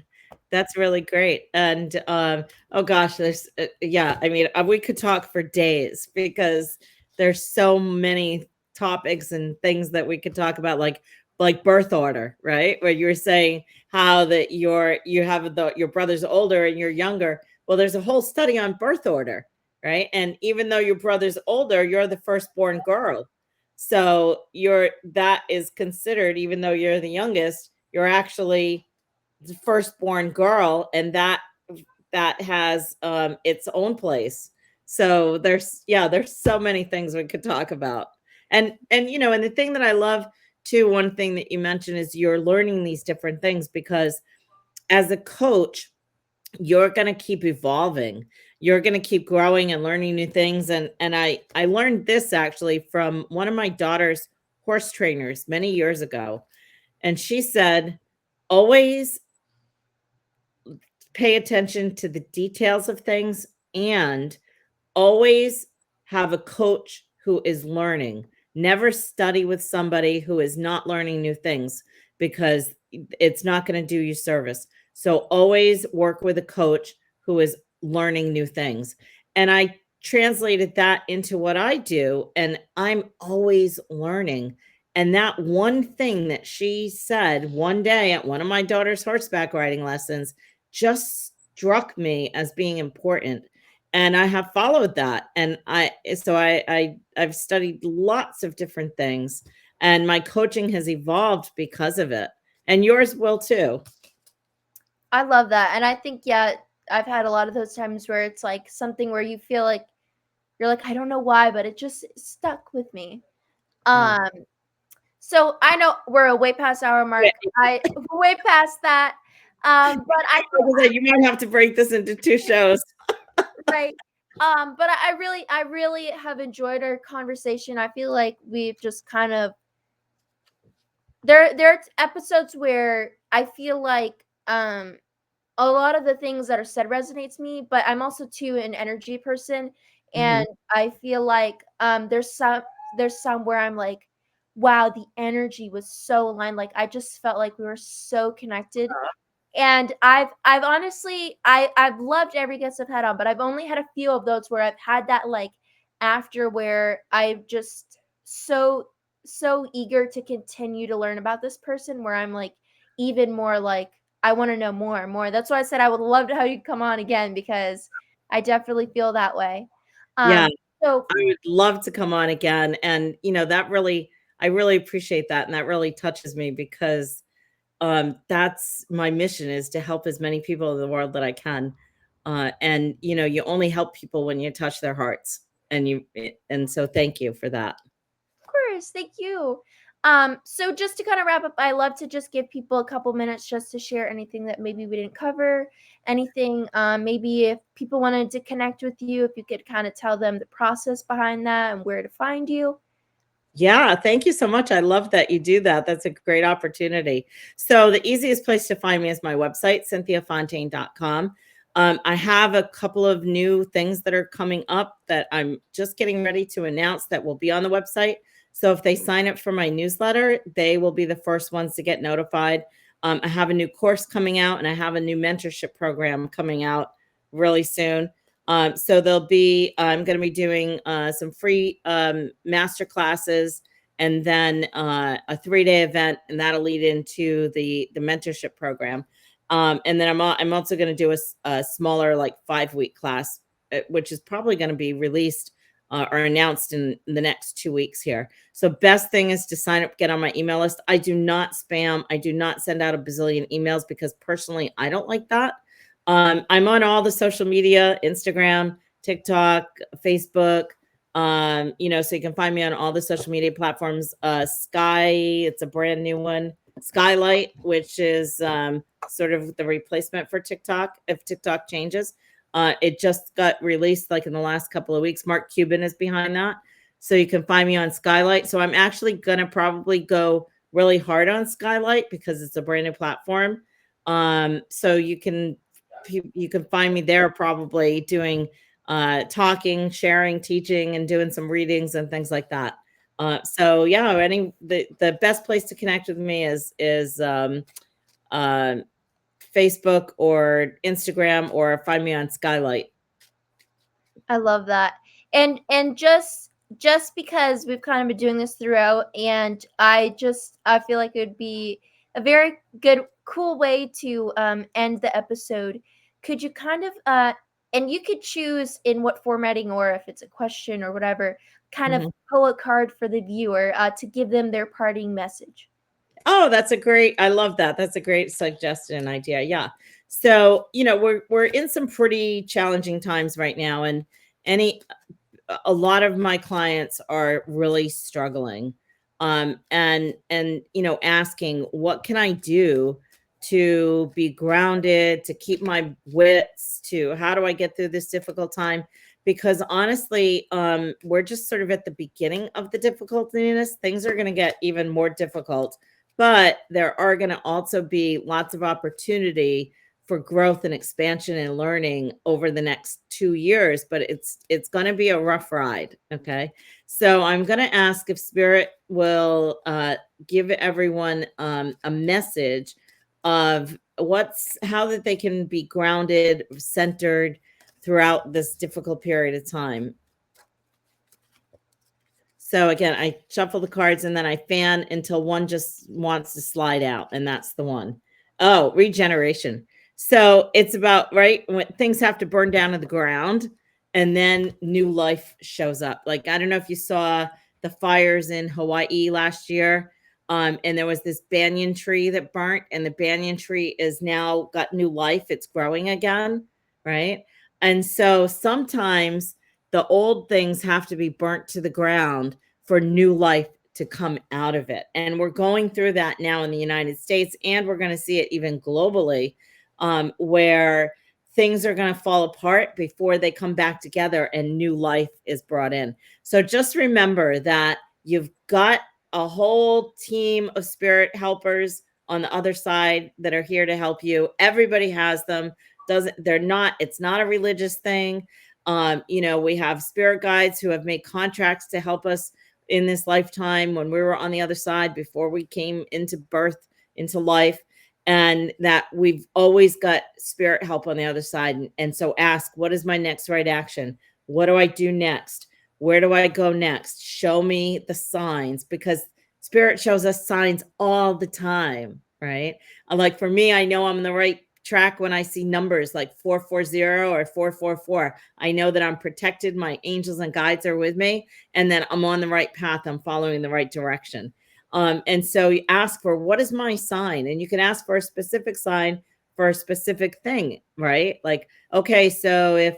That's really great. And oh gosh, there's yeah, I mean, we could talk for days because there's so many topics and things that we could talk about, like birth order, right? Where you were saying how that you have your brother's older and you're younger. Well, there's a whole study on birth order, right? And even though your brother's older, you're the firstborn girl. So that is considered, even though you're the youngest, you're actually the firstborn girl, and that has its own place. So there's so many things we could talk about. And and the thing that I love too, one thing that you mentioned is you're learning these different things because as a coach, you're going to keep evolving. You're going to keep growing and learning new things. And I learned this actually from one of my daughter's horse trainers many years ago. And she said, always pay attention to the details of things and always have a coach who is learning. Never study with somebody who is not learning new things because it's not going to do you service. So always work with a coach who is learning new things. And I translated that into what I do, and I'm always learning. And that one thing that she said one day at one of my daughter's horseback riding lessons just struck me as being important, and I have followed that. And I've studied lots of different things, and my coaching has evolved because of it, and yours will too. I love that. And I think, yeah, I've had a lot of those times where it's like something where you feel like you're like, I don't know why, but it just stuck with me. Yeah. Um, so I know we're way past our mark. I way past that. But I Like I said, you might have to break this into two shows. right. But I really have enjoyed our conversation. I feel like we've just kind of there's episodes where I feel like a lot of the things that are said resonates me, but I'm also too an energy person, Mhm. and I feel like there's some where I'm like, wow, the energy was so aligned. Like I just felt like we were so connected. And I've honestly I've loved every guest I've had on, but I've only had a few of those where I've had that like after where I'm just so eager to continue to learn about this person where I'm like even more like I want to know more and more. That's why I said I would love to have you come on again because I definitely feel that way. Yeah, Um so I would love to come on again. And I really appreciate that. And that really touches me because that's my mission, is to help as many people in the world that I can. And you only help people when you touch their hearts. And so thank you for that. of course, thank you. So just to kind of wrap up, I love to just give people a couple minutes just to share anything that maybe we didn't cover, anything. Maybe if people wanted to connect with you, if you could kind of tell them the process behind that and where to find you. Yeah, thank you so much. I love that you do that. That's a great opportunity. So the easiest place to find me is my website, cynthiafontaine.com. I have a couple of new things that are coming up that I'm just getting ready to announce that will be on the website. So if they sign up for my newsletter, they will be the first ones to get notified. I have a new course coming out, and I have a new mentorship program coming out really soon. So I'm going to be doing some free master classes, and then a 3-day event, and that'll lead into the mentorship program. And then I'm also going to do a smaller, like 5-week class, which is probably going to be released or announced in the next 2 weeks here. So best thing is to sign up, get on my email list. I do not spam. I do not send out a bazillion emails because personally, I don't like that. I'm on all the social media, Instagram, TikTok, Facebook. So you can find me on all the social media platforms. Sky, it's a brand new one. Skylight, which is sort of the replacement for TikTok if TikTok changes. It just got released like in the last couple of weeks. Mark Cuban is behind that. So you can find me on Skylight. So I'm actually going to probably go really hard on Skylight because it's a brand new platform. So you can find me there probably doing talking, sharing, teaching, and doing some readings and things like that. So yeah, the best place to connect with me is uh, Facebook or Instagram, or find me on Skylight. I love that. And just because we've kind of been doing this throughout, and I feel like it would be a very good cool way to end the episode. Could you kind of and you could choose in what formatting, or if it's a question or whatever, kind of Mhm. pull a card for the viewer to give them their parting message. Oh, I love that. That's a great suggestion idea. Yeah. So, we're in some pretty challenging times right now, and any a lot of my clients are really struggling, and asking, what can I do to be grounded, to keep my wits, to how do I get through this difficult time? Because honestly, we're just sort of at the beginning of the difficultiness. Things are going to get even more difficult, but there are going to also be lots of opportunity for growth and expansion and learning over the next 2 years. But it's going to be a rough ride. Okay, so I'm going to ask if Spirit will give everyone a message of how that they can be grounded, centered throughout this difficult period of time. So again, I shuffle the cards and then I fan until one just wants to slide out, and that's the one. Oh, regeneration. So it's about, right, when things have to burn down to the ground and then new life shows up. Like, I don't know if you saw the fires in Hawaii last year. And there was this banyan tree that burnt, and the banyan tree is now got new life. It's growing again, right? And so sometimes the old things have to be burnt to the ground for new life to come out of it. And we're going through that now in the United States, and we're going to see it even globally, where things are going to fall apart before they come back together and new life is brought in. So just remember that you've got a whole team of spirit helpers on the other side that are here to help you. Everybody has them. It's not a religious thing. We have spirit guides who have made contracts to help us in this lifetime when we were on the other side before we came into birth, into life, and that we've always got spirit help on the other side. And so ask, what is my next right action? What do I do next? Where do I go next? Show me the signs, because spirit shows us signs all the time, right? Like for me, I know I'm on the right track when I see numbers like 440 or 444. I know that I'm protected. My angels and guides are with me, and then I'm on the right path. I'm following the right direction. And so you ask for, what is my sign? And you can ask for a specific sign for a specific thing, right? Like, okay, so if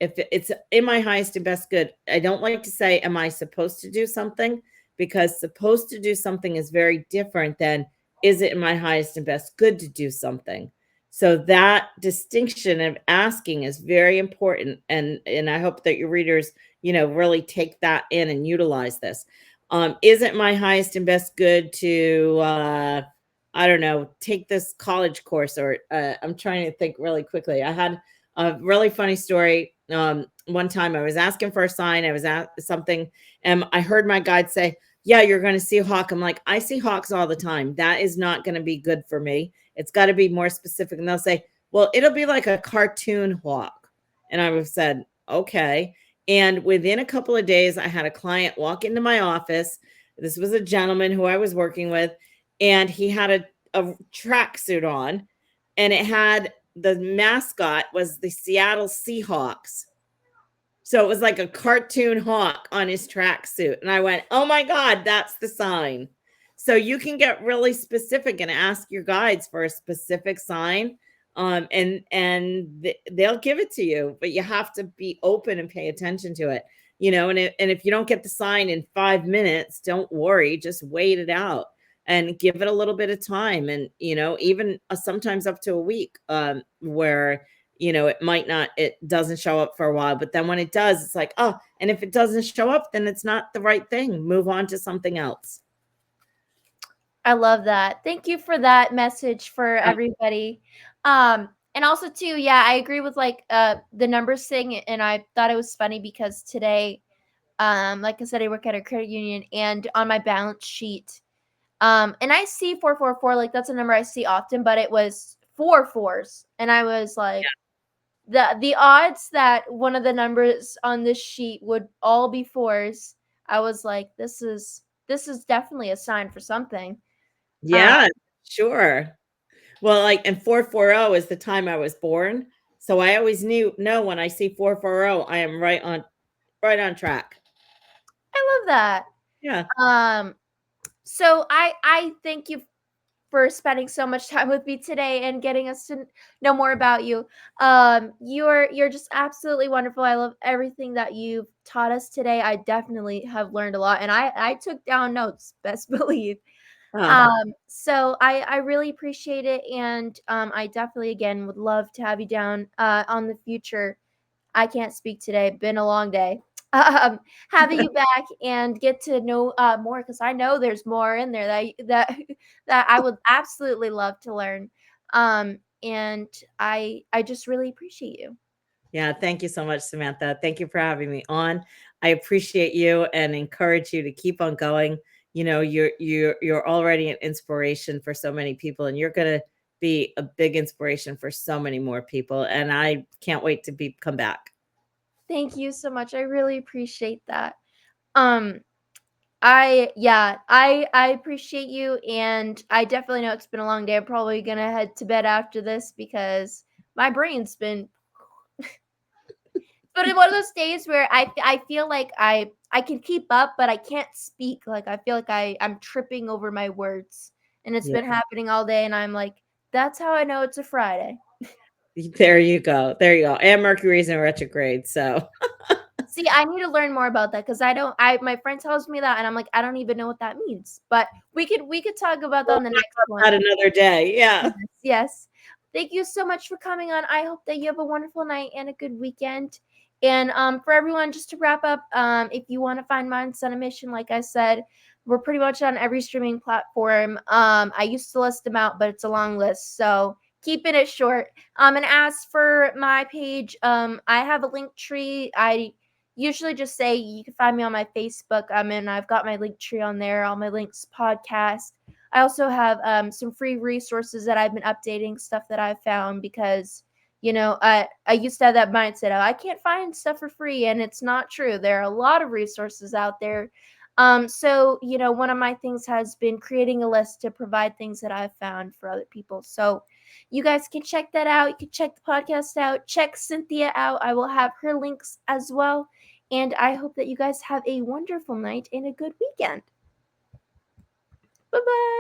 it's in my highest and best good, I don't like to say, am I supposed to do something? Because supposed to do something is very different than, is it in my highest and best good to do something? So that distinction of asking is very important. And I hope that your readers, really take that in and utilize this. Is it my highest and best good to, I don't know, take this college course? Or I'm trying to think really quickly. I had a really funny story. One time I was asking for a sign. I was at something, and I heard my guide say, yeah, you're going to see a hawk. I'm like, I see hawks all the time. That is not going to be good for me. It's got to be more specific. And they'll say, well, it'll be like a cartoon hawk. And I have said, okay. And within a couple of days, I had a client walk into my office. This was a gentleman who I was working with, and he had a tracksuit on, and it had, the mascot was the Seattle Seahawks. So it was like a cartoon hawk on his tracksuit. And I went, oh my God, that's the sign. So you can get really specific and ask your guides for a specific sign. And they'll give it to you, but you have to be open and pay attention to it. And if you don't get the sign in 5 minutes, don't worry, just wait it out and give it a little bit of time. And, even sometimes up to a week, where it doesn't show up for a while, but then when it does, it's like, oh, and if it doesn't show up, then it's not the right thing. Move on to something else. I love that. Thank you for that message for everybody. And also too, yeah, I agree with like the numbers thing, and I thought it was funny because today, like I said, I work at a credit union, and on my balance sheet, and I see 444, like that's a number I see often, but it was 4 fours, and I was like, the odds that one of the numbers on this sheet would all be fours, I was like, this is definitely a sign for something. Yeah, sure. Well, like, and 440 is the time I was born. So I always know when I see 440, I am right on track. I love that. Yeah. So I thank you for spending so much time with me today and getting us to know more about you. You're just absolutely wonderful. I love everything that you've taught us today. I definitely have learned a lot, and I took down notes, best believe. Oh, So I really appreciate it, and I definitely again would love to have you down on the future. I can't speak today. Been a long day. Um, Having you back and get to know more, because I know there's more in there that that I would absolutely love to learn. And I just really appreciate you. yeah. Thank you so much, Samantha. Thank you for having me on. I appreciate you and encourage you to keep on going. You're already an inspiration for so many people, and you're gonna be a big inspiration for so many more people. And I can't wait to come back. Thank you so much. I really appreciate that. Um, I appreciate you, and I definitely know it's been a long day. I'm probably gonna head to bed after this because my brain's been. But in one of those days where I feel like I can keep up, but I can't speak. Like I feel like I'm tripping over my words, and it's Yeah. been happening all day. And I'm like, that's how I know it's a Friday. There you go. There you go. And Mercury's in retrograde. So See, I need to learn more about that because I don't. I my friend tells me that, and I'm like, I don't even know what that means. But we could talk about that we'll on the next talk one. about that another day. Yes, Yeah. yes. Thank you so much for coming on. I hope that you have a wonderful night and a good weekend. And for everyone, just to wrap up, if you want to find Minds on a Mission, like I said, we're pretty much on every streaming platform. I used to list them out, but it's a long list, so keeping it short. And as for my page, I have a link tree. I usually just say you can find me on my Facebook. And I've got my link tree on there. All my links, podcast. I also have some free resources that I've been updating, stuff that I've found because, I used to have that mindset of I can't find stuff for free, and it's not true. There are a lot of resources out there. So, one of my things has been creating a list to provide things that I've found for other people. So, you guys can check that out. You can check the podcast out. Check Cynthia out. I will have her links as well. And I hope that you guys have a wonderful night and a good weekend. Bye bye.